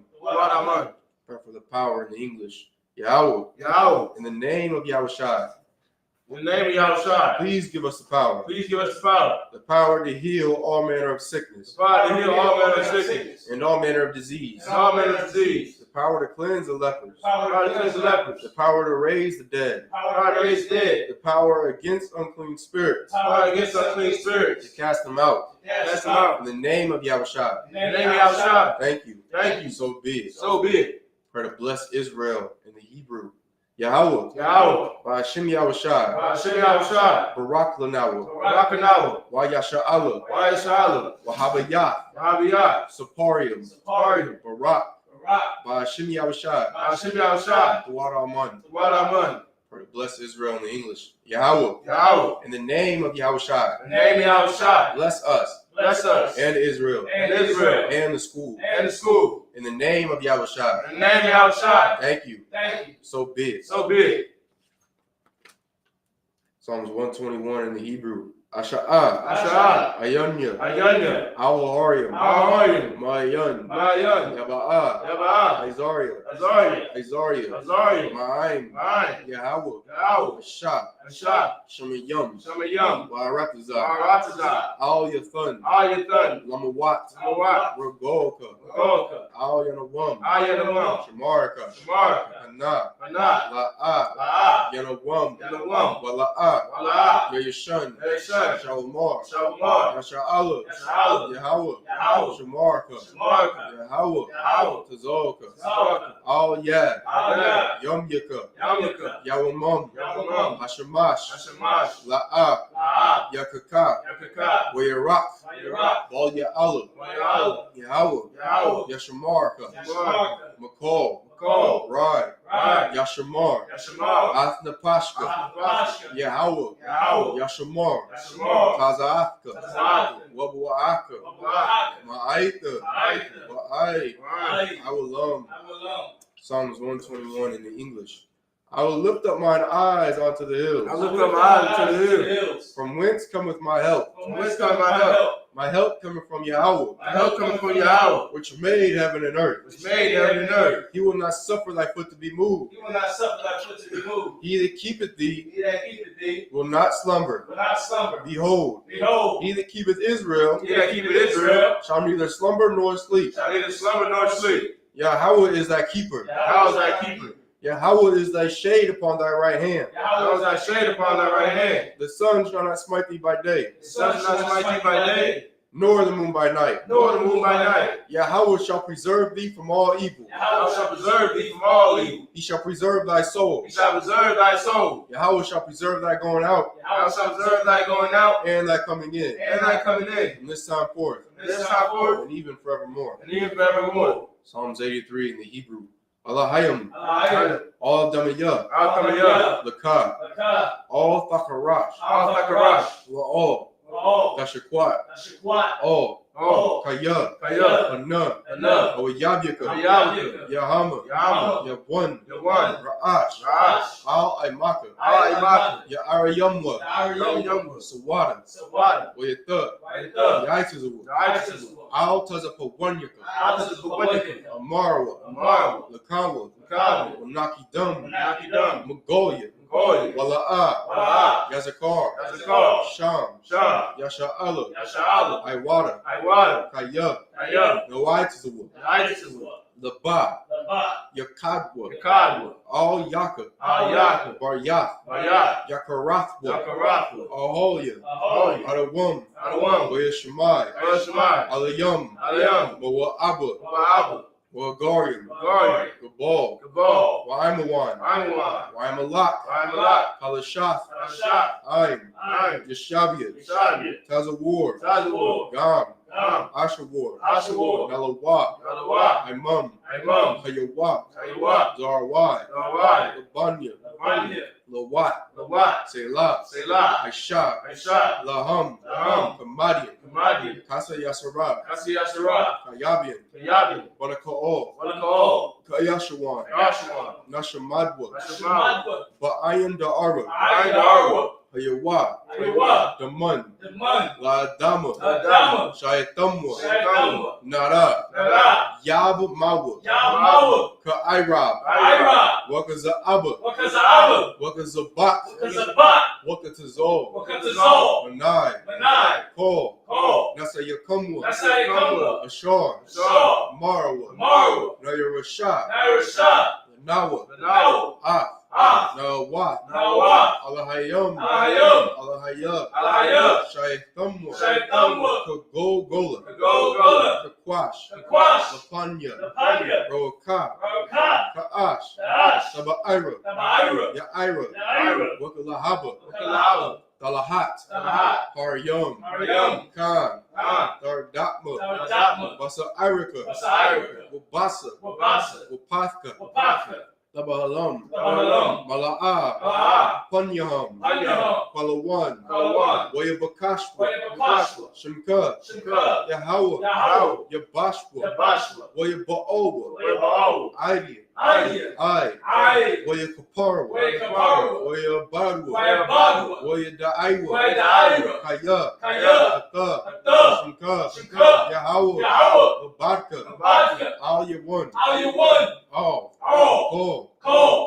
S1: Pray for the power in the English. Yahweh. In the name of Yahushua. Please give us the power. The power to heal all manner of sickness. And all manner of disease. The power to cleanse the lepers. The power to raise the dead. The power against unclean spirits. To cast them out. In the name of Yahushua. Thank you. So be it. Pray to bless Israel in the Hebrew. Yahweh. Ba'ashem Yahushua. Barak Lanawu. Wa Yasha'ala. Wahabayah. Saparium. Barak. Ba'ashem Yahushua. Waraman. Pray to bless Israel in the English. Yahweh. In the name of Yahushua. Bless us. And Israel. And the school. In the name of Yahushua. Thank you. So be it. Psalms 121 in the Hebrew. Asha'a,
S2: Asha'a,
S1: Ayanya,
S2: Ayanya,
S1: Awaharium,
S2: Awaharium,
S1: Mayan,
S2: Mayan,
S1: Yaba'a,
S2: Yaba'a,
S1: Azaria,
S2: Azaria,
S1: Azaria,
S2: Azaria,
S1: Ma'aim,
S2: Ma'aim,
S1: Yahweh,
S2: Yahweh,
S1: Asha,
S2: Asha,
S1: Shemayim,
S2: Shamayam,
S1: Baratazah,
S2: Baratazah,
S1: Al Yathan,
S2: Ayathan,
S1: Lamawat,
S2: Mawat,
S1: Regoka,
S2: Golka,
S1: Al Yanawam,
S2: Ayanamam,
S1: Shamarka,
S2: Shamarka,
S1: Ana,
S2: Anat,
S1: La'a,
S2: La'a,
S1: Yanawam,
S2: Yanawam,
S1: Wala'a,
S2: Wala'a,
S1: Yayashan,
S2: Yayashan,
S1: Shalomar,
S2: Shalomar,
S1: Yasha'ala,
S2: Yasha'ala,
S1: Yahweh,
S2: Yahweh,
S1: Shamarka,
S2: Shamarka,
S1: Yahweh,
S2: Yahweh,
S1: Tazolka,
S2: Zalka,
S1: Al Yad,
S2: Ayah,
S1: Yom Yaka,
S2: Yamaka,
S1: Yawamam,
S2: Yamamam,
S1: Hashamash,
S2: Hashamash,
S1: La'a,
S2: La'a,
S1: Yakaka,
S2: Yakaka,
S1: Wayarak,
S2: Wayarak,
S1: Bal Ya'ala,
S2: Wayala,
S1: Yahweh,
S2: Yahweh,
S1: Yashamarka,
S2: Shamarka,
S1: Makol,
S2: Makol,
S1: Rai,
S2: Rai,
S1: Yashamar,
S2: Yashamar,
S1: Athnapashka,
S2: Athnapashka,
S1: Yahweh,
S2: Yahweh,
S1: Yashamar,
S2: Yashamar,
S1: Tazaathka,
S2: Tazaathka,
S1: Wabu'aka,
S2: Wabaka,
S1: Ma'aitha,
S2: Ma'aitha,
S1: Wa'ai,
S2: Rai,
S1: Awalam.
S2: Awalam.
S1: Psalms 121 in the English. I will lift up mine eyes unto the hills.
S2: I lift up my eyes to the hills.
S1: From whence cometh my help?
S2: From whence cometh my help?
S1: My help cometh from Yahweh,
S2: My help cometh from Yahweh,
S1: which made heaven and earth.
S2: which made heaven and earth.
S1: He will not suffer thy foot to be moved.
S3: He will not suffer thy foot to be moved.
S1: He that keepeth thee
S3: He that keepeth thee
S1: will not slumber.
S3: will not slumber.
S1: Behold,
S3: Behold,
S1: he that keepeth Israel
S2: He that keepeth Israel
S1: shall neither slumber nor sleep.
S2: shall neither slumber nor sleep.
S1: Yahweh is thy keeper.
S2: How is thy keeper?
S1: Yahweh is thy shade upon thy right hand.
S2: How is thy shade upon thy right hand?
S1: The sun shall not smite thee by day,
S2: The sun shall not smite thee by day,
S1: nor the moon by night.
S2: nor the moon by night.
S1: Yahweh shall preserve thee from all evil.
S2: Thou shalt preserve thee from all evil.
S1: He shall preserve thy soul.
S2: He shall preserve thy soul.
S1: Yahweh shall preserve thy going out
S2: Thou shalt preserve thy going out
S1: and thy coming in,
S2: and thy coming in,
S1: from this time forth,
S2: from this time forth
S1: and even forevermore.
S2: and even forevermore.
S1: Psalms 83 in the Hebrew. Allahayim,
S3: Allahayim,
S1: all Damayah,
S2: Al Tamayah,
S1: Lakah,
S3: Lakah,
S1: all Thakarash,
S2: Al Thakarash,
S1: La'al,
S3: All,
S1: Tashakwat,
S3: Tashakwat,
S1: all
S2: All,
S1: Kaya,
S2: Kaya,
S1: Ana,
S2: Ana,
S1: Awayabyaka,
S2: Ayabyaka,
S1: Yahama,
S2: Yahama,
S1: Yabwan,
S2: Yawan,
S1: Ra'ash,
S2: Ra'ash,
S1: Al Aimaka,
S2: Al Imaka,
S1: Ya'arayamwa,
S2: Yum
S3: Yum,
S2: Yum,
S1: Sawada,
S2: Sawada,
S1: Wayatha,
S2: Waitha,
S1: Yaitazawu,
S2: Yaitizawu,
S1: Al Tazapawanyaka,
S2: Al Tazapawanika,
S1: Amarwa,
S2: Amarwa,
S1: Lakawa,
S2: Lakawa,
S1: Wanakidam,
S2: Nakidam,
S1: Magoya,
S2: Goya,
S1: Wala'a,
S2: Wala'a,
S1: Yazakar,
S2: Yazakar,
S1: Sham,
S2: Shah,
S1: Yasha'ala,
S2: Yasha'ala,
S1: Iwada,
S2: Iwada,
S1: Kaya,
S2: Kaya,
S1: Noaitazawu,
S2: Yaitizawu,
S1: Laba,
S3: Labat,
S1: Yakadwa,
S2: Yakadwa,
S1: Al Yaka,
S2: Al Yaka,
S1: Baryath,
S2: Bayat,
S1: Yakarathwa,
S2: Yakarathwa,
S1: Aholia,
S3: Ahoy,
S1: Adawam,
S2: Adawam,
S1: Wayashamai,
S2: Ayashmai,
S1: Alayam,
S2: Alayam,
S1: Mawa'aba,
S2: Ba'abu,
S1: Wagarian,
S2: Gari,
S1: Gabal,
S2: Gabal,
S1: Waimawan,
S2: Aimawan,
S1: Waimalak,
S2: Aimalak,
S1: Halashath,
S2: Parashat,
S1: Aim,
S2: Aim,
S1: Yeshabiat,
S2: Yeshabia,
S1: Tazawar,
S2: Tazawar,
S1: Gam,
S2: Gam,
S1: Ashawar,
S2: Ashawar,
S1: Nalawa,
S2: Nalawa,
S1: Imam,
S2: Imam,
S1: Kayawa,
S2: Kaywa,
S1: Zarwai,
S2: Zawai,
S1: Labanya,
S2: Labanya,
S1: Lawat,
S2: Lawat,
S1: Selah,
S2: Selah,
S1: Aisha,
S2: Aisha,
S1: Laham,
S2: Laham,
S1: Kamadian,
S2: Kamadi,
S1: Kasa Yasarab,
S2: Kasi Yashara,
S1: Kayabian,
S2: Kayabi,
S1: Banakaol,
S2: Walakaol,
S1: Kayashawan,
S2: Yashua,
S1: Nashamadwa,
S2: Nashamal,
S1: Ba'ayan Da'ara,
S2: Darwa,
S1: Hayawa,
S2: Aywa,
S1: Daman,
S3: the month,
S1: La Dama,
S2: Adama,
S1: Shayatamwa,
S3: Shaitama,
S1: Nara,
S2: Nara,
S1: Yab Mawa,
S3: Yamawa,
S1: Ka'irab,
S3: Ira,
S1: Wakaza Abba,
S3: Wakaza'aba,
S1: Wakazabat,
S3: Wakazabat,
S1: Wakatazol,
S3: Wakatazol,
S1: Manai,
S3: Manai,
S1: Kol,
S3: Ko,
S1: Nasayakamwa,
S3: Nasayakamwa,
S1: Ashar,
S3: Shaw,
S1: Marwa,
S3: Maru,
S1: Nayarashah,
S3: Narasha,
S1: Nawa,
S2: Nawa,
S1: Ah, Nawat,
S3: Nawa,
S1: Allahayam,
S3: Ahayam,
S1: Allahayab,
S3: Alahaya,
S1: Shayatamwa,
S3: Shaitamwa,
S1: Kagogola,
S3: Gogola,
S1: Kakwash,
S3: Kakwash,
S1: Lapanya,
S3: Lapanya,
S1: Roka,
S3: Roka,
S1: Ka'ash,
S3: Daash,
S1: Saba'ira,
S3: Tabaira,
S1: Ya'ira,
S3: Naira,
S1: Wakalahaba,
S3: Wakalahaba,
S1: Talahat,
S3: Talahat,
S1: Haryam,
S3: Mariam,
S1: Khan,
S3: Khan,
S1: Dardatma,
S3: Tadatma,
S1: Basa Irika,
S3: Basairika,
S1: Wabasa,
S3: Wabasa,
S1: Wapathka,
S3: Wapaka,
S1: Tabahalam,
S3: Tabahalam,
S1: Mala'a,
S3: Mala'a,
S1: Panyaham,
S3: Panyaham,
S1: Palawan,
S3: Palawan,
S1: Wayabakashwa,
S3: Wayabakashwa,
S1: Shimka,
S3: Shimka,
S1: Yahweh,
S3: Yahweh,
S1: Yabashwa,
S3: Yabashwa,
S1: Wayaba'owa,
S3: Wayabao,
S1: Idea,
S3: Idea,
S1: I, Wayakaparwa,
S3: Wayakaparwa,
S1: Wayabadwa,
S3: Wayabadwa,
S1: Wayadaiwa,
S3: Wayadaiwa,
S1: Kaya,
S3: Kaya,
S1: Ata,
S3: Ata,
S1: Shimka,
S3: Shimka,
S1: Yahweh,
S3: Yahweh,
S1: Barka,
S3: Barka,
S1: All You One,
S3: All You One,
S1: All,
S3: All,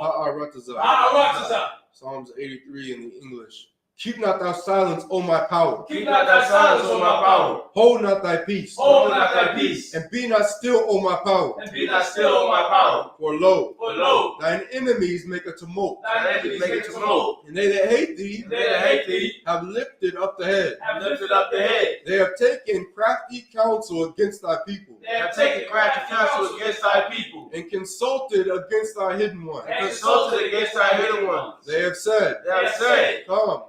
S1: Ha'arataza.
S3: Ha'arataza.
S1: Psalms 83 in the English. Keep not thou silence, O my power.
S3: Keep not thy silence, O my power.
S1: Hold not thy peace.
S3: Hold not thy peace.
S1: And be not still, O my power.
S3: And be not still, O my power.
S1: For lo,
S3: For
S1: thine enemies make a tumult.
S3: thine enemies make a tumult.
S1: And they that hate thee,
S3: And they that hate thee
S1: have lifted up the head.
S3: have lifted up the head.
S1: They have taken crafty counsel against thy people.
S3: They have taken crafty counsel against thy people.
S1: And consulted against thy hidden ones.
S3: And consulted against thy hidden ones.
S1: They have said,
S3: They have said,
S1: Come,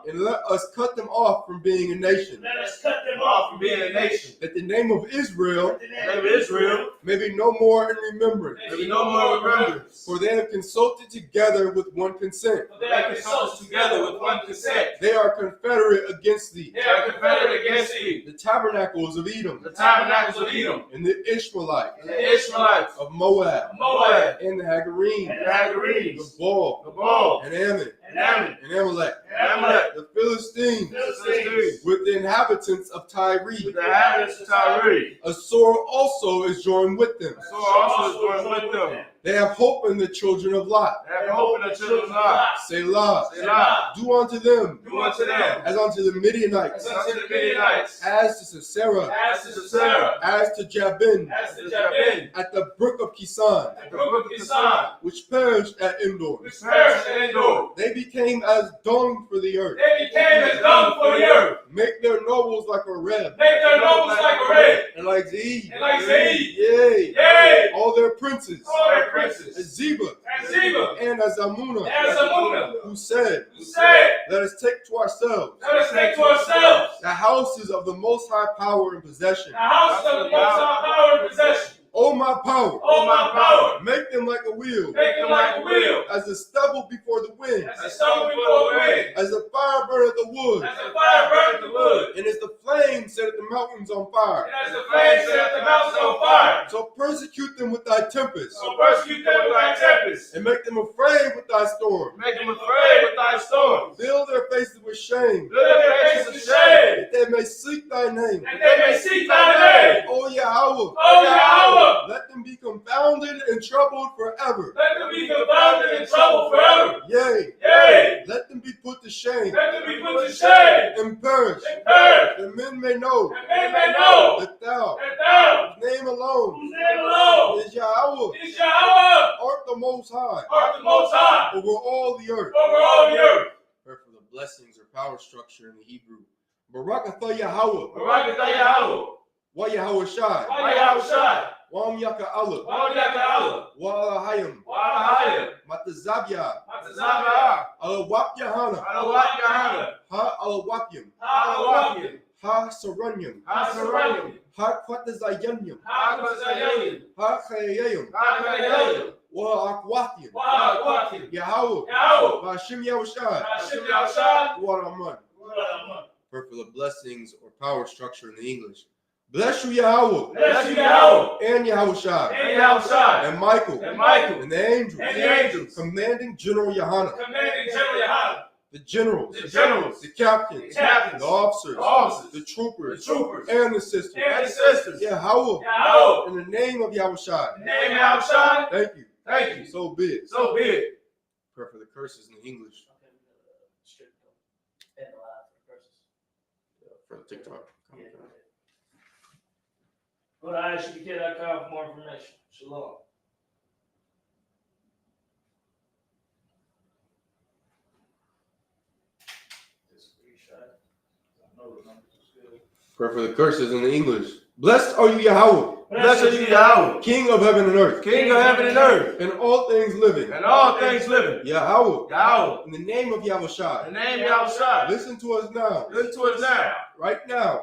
S1: and let us cut them off from being a nation.
S3: let us cut them off from being a nation.
S1: That the name of Israel
S3: The name of Israel
S1: may be no more in remembrance.
S3: may be no more remembrance.
S1: For they have consulted together with one consent.
S3: For they have consulted together with one consent.
S1: They are confederate against thee.
S3: They are confederate against thee.
S1: The tabernacles of Edom,
S3: The tabernacles of Edom,
S1: and the Ishmaelites,
S3: and the Ishmaelites,
S1: of Moab,
S3: Moab,
S1: and the Hagarenes,
S3: and the Hagarenes,
S1: the Baal,
S3: Gabal,
S1: and Ammon,
S3: and Ammon,
S1: and Amalek,
S3: and Amalek,
S1: the Philistines,
S3: Philistines,
S1: with the inhabitants of Tyre.
S3: with the inhabitants of Tyre.
S1: A sword also is joined with them.
S3: So also is joined with them.
S1: They have hope in the children of Lot.
S3: They have hope in the children of Lot.
S1: Selah.
S3: Selah.
S1: Do unto them
S3: Do unto them
S1: as unto the Midianites,
S3: as unto the Midianites,
S1: as to Sisera,
S3: as to Sisera,
S1: as to Jabin,
S3: as to Jabin,
S1: at the brook of Kisan,
S3: at the brook of Kisan,
S1: which perished at Endor.
S3: which perished at Endor.
S1: They became as dung for the earth.
S3: They became as dung for the earth.
S1: Make their nobles like a reb,
S3: Make their nobles like a red,
S1: and like Zeed.
S3: and like Zeed.
S1: Yea,
S3: Yea,
S1: all their princes,
S3: all their
S1: as
S3: princes,
S1: Zeba,
S3: and Zeba,
S1: and as Amunah,
S3: and Zamuna,
S1: who said,
S3: who said,
S1: Let us take to ourselves
S3: let us take to ourselves
S1: the houses of the Most High power and possession.
S3: the house of the Most High power and possession.
S1: O my power,
S3: O my power,
S1: make them like a wheel,
S3: make them like a wheel,
S1: as the stubble before the wind,
S3: as the stone before the wind,
S1: as the fire burneth the wood,
S3: as the fire burneth the wood,
S1: and as the flame set the mountains on fire.
S3: and as the flame set the mountains on fire.
S1: So persecute them with thy tempest,
S3: So persecute them with thy tempest,
S1: and make them afraid with thy storm.
S3: make them afraid with thy storms,
S1: Fill their faces with shame,
S3: fill their faces with shame,
S1: that they may seek thy name.
S3: and they may seek thy name.
S1: O Yahweh,
S3: O Yahweh,
S1: let them be confounded and troubled forever.
S3: let them be confounded and troubled forever.
S1: Yea,
S3: Yea,
S1: let them be put to shame
S3: let them be put to shame
S1: and perish,
S3: and perish,
S1: that men may know
S3: and men may know
S1: that thou,
S3: that thou,
S1: whose name alone
S3: whose name alone
S1: is Yahweh,
S3: is Yahweh,
S1: art the Most High
S3: art the Most High
S1: over all the earth.
S3: over all the earth.
S1: Pray for the blessings or power structure in the Hebrew. Barak atah Yahweh,
S3: Barak atah Yahweh,
S1: wa Yahweh Shai,
S3: wa Yahweh Shai,
S1: wa Yaka Allah,
S3: wa Yaka Allah,
S1: wa Alahayim,
S3: wa Alahayim,
S1: Matazabya,
S3: Matazabah,
S1: Alawap Yahana,
S3: Alawat Yahana,
S1: Ha Alawapyim,
S3: Alawapim,
S1: Ha Saranyim,
S3: Hasarayim,
S1: Ha Kwatazayanyim,
S3: Hakazayim,
S1: Ha Chayayim,
S3: Hakayayim,
S1: wa Akwathim,
S3: wa Akwatim,
S1: Yahweh,
S3: Yahweh,
S1: Vashim Yahushai,
S3: Hashem Yahushai,
S1: wa Rahman.
S3: Rahman.
S1: Pray for the blessings or power structure in the English. Bless you, Yahweh,
S3: Bless you, Yahweh,
S1: and Yahushai,
S3: and Yahushai,
S1: and Michael,
S3: and Michael,
S1: and the angels,
S3: and the angels,
S1: commanding General Yohanan,
S3: commanding General Yahana,
S1: the generals,
S3: the generals,
S1: the captains,
S3: the captains,
S1: the officers,
S3: the officers,
S1: the troopers,
S3: the troopers,
S1: and the sisters.
S3: and the sisters.
S1: Yahweh,
S3: Yahweh,
S1: in the name of Yahushai,
S3: in the name of Yahushai,
S1: thank you.
S3: thank you.
S1: So be it.
S3: So be it.
S1: Pray for the curses in the English. For the TikTok.
S3: Go to isupk.com for more information. Shalom.
S1: Pray for the curses in the English. Blessed are you, Yahweh,
S3: Blessed are you, Yahweh,
S1: King of heaven and earth,
S3: King of heaven and earth,
S1: and all things living.
S3: and all things living.
S1: Yahweh,
S3: Yahweh,
S1: in the name of
S3: in
S1: Yahushai,
S3: the name of Yahushua,
S1: listen to us now.
S3: listen to us now.
S1: right now,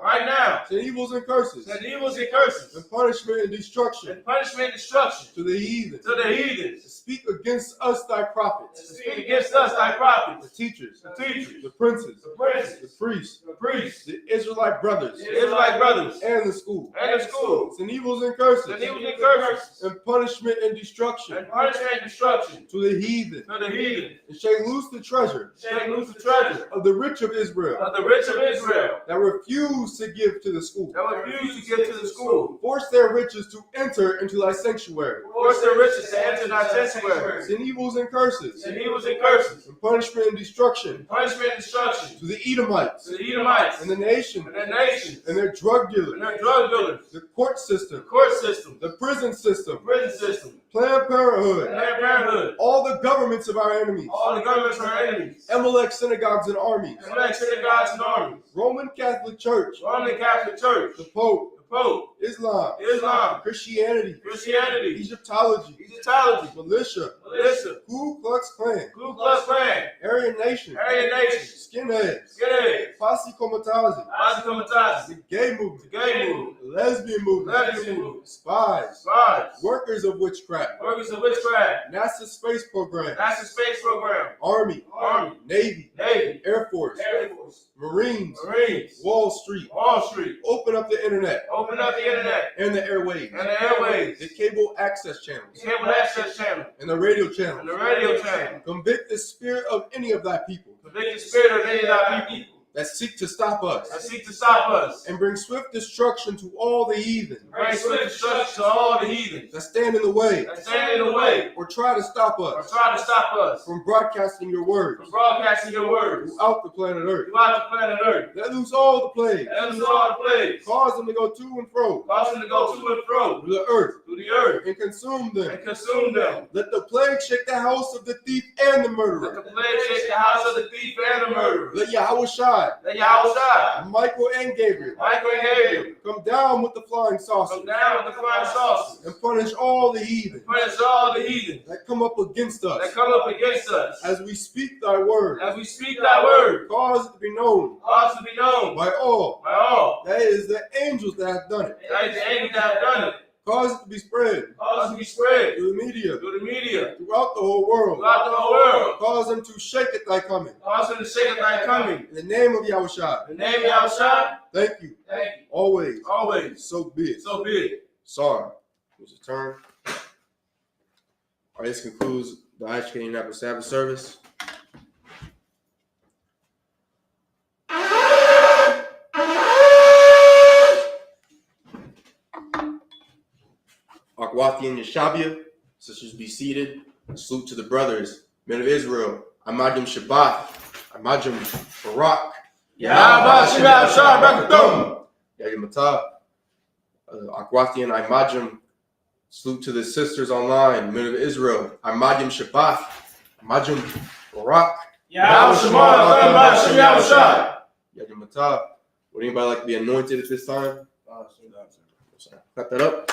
S1: send evils and curses,
S2: send evils and curses,
S1: and punishment and destruction
S2: and punishment and destruction
S1: to the heathen.
S2: to the heathens.
S1: Speak against us thy prophets,
S2: Speak against us thy prophets,
S1: the teachers,
S2: the teachers,
S1: the princes,
S2: the princes,
S1: the priests,
S2: the priests,
S1: the Israelite brothers,
S2: the Israelite brothers,
S1: and the school.
S2: and the school.
S1: Send evils and curses,
S2: Send evils and curses,
S1: and punishment and destruction
S2: and punishment and destruction
S1: to the heathen,
S2: to the heathen.
S1: and shake loose the treasure
S2: Shake loose the treasure
S1: of the rich of Israel
S2: of the rich of Israel
S1: that refuse to give to the school.
S2: that refuse to give to the school.
S1: Force their riches to enter into thy sanctuary.
S2: Force their riches to enter thy sanctuary.
S1: Send evils and curses,
S2: Send evils and curses,
S1: and punishment and destruction
S2: punishment and destruction
S1: to the Edomites,
S2: to the Edomites
S1: and the nation,
S2: and their nations
S1: and their drug
S2: and
S1: dealers,
S2: their drug dealers,
S1: the court
S2: the
S1: system,
S2: court system,
S1: the prison system,
S2: the prison system,
S1: Planned Parenthood,
S2: Planned Parenthood,
S1: all the governments of our enemies,
S2: all the governments of our enemies,
S1: Amalek synagogues and armies,
S2: Amalek synagogues and armies,
S1: Roman Catholic Church,
S2: Roman Catholic Church,
S1: the Pope,
S2: the Pope,
S1: Islam,
S2: Islam,
S1: Christianity,
S2: Christianity,
S1: Egyptology,
S2: Egyptology,
S1: militia,
S2: militia,
S1: Ku Klux Klan,
S2: Ku Klux Klan,
S1: Aryan Nation,
S2: Aryan Nation,
S1: skinheads,
S2: skinheads,
S1: Posse Comitazi,
S2: Comitazi,
S1: the gay
S2: the
S1: movement,
S2: gay movement,
S1: the lesbian movement,
S2: lesbian movement,
S1: spies,
S2: spies,
S1: workers of witchcraft,
S2: workers of witchcraft,
S1: NASA space program,
S2: NASA space program,
S1: Army,
S2: Army,
S1: Navy,
S2: Navy,
S1: Air Force,
S2: Air Force,
S1: Marines,
S2: Marines,
S1: Wall Street,
S2: Wall Street,
S1: open up the internet
S2: open up the internet
S1: and the airwaves,
S2: and the airways,
S1: the cable access channels,
S2: the cable access channel,
S1: and the radio
S2: and
S1: channels.
S2: the radio channel.
S1: Convict the spirit of any of thy people
S2: Convict the spirit of any of thy people
S1: that seek to stop us,
S2: that seek to stop us,
S1: and bring swift destruction to all the heathen
S2: bring swift destruction to all the heathens
S1: that stand in the way
S2: that stand in the way
S1: or try to stop
S2: or
S1: us
S2: try to stop us
S1: from broadcasting your words
S2: from broadcasting your words
S1: throughout the planet Earth.
S2: throughout the planet Earth.
S1: Let loose all the plagues,
S2: Let us all the plagues,
S1: cause them to go to and fro
S2: cause them to go to and fro
S1: through the earth
S2: through the earth
S1: and consume them.
S2: and consume them.
S1: Let the plague shake the house of the thief and the
S2: Let
S1: murderer.
S2: the plague shake the house of the thief and the murderer.
S1: Let Yahweh Shai,
S2: Let Yahweh,
S1: Michael and Gabriel
S2: Michael and Gabriel,
S1: come down with the flying saucers
S2: come down with the flying saucers
S1: and punish all the heathen
S2: punish all the heathens
S1: that come up against
S2: that
S1: us
S2: come up against us.
S1: as we speak thy word.
S2: As we speak thy word,
S1: Cause it to be known
S2: cause to be known
S1: by all
S2: by all.
S1: that it is the angels that have done it.
S2: That is the angels that have done it.
S1: Cause it to be spread
S2: Cause to be spread
S1: through the media
S2: through the media,
S1: throughout the whole world.
S2: throughout the whole world.
S1: Cause them to shake at thy coming.
S2: Cause them to shake at thy coming.
S1: In the name of Yahweh Shai,
S2: In the name of Yahushua,
S1: thank you.
S2: thank you.
S1: Always.
S2: Always.
S1: So be it.
S2: So be it.
S1: Sorry. It was a turn. All right, this concludes the IHK Indianapolis Sabbath service. Akwati and Yeshabia, sisters be seated. Salute to the brothers, men of Israel. Amadim Shabbat. Amadim Barak.
S2: Yahweh Shabbat Barakatum.
S1: Yayimata. Akwati and Imajim. Salute to the sisters online, men of Israel. Amadim Shabbat. Amadim Barak.
S2: Yahweh Shabbat Barakatum.
S1: Yayimata. Would anybody like to be anointed at this time? Cut that up.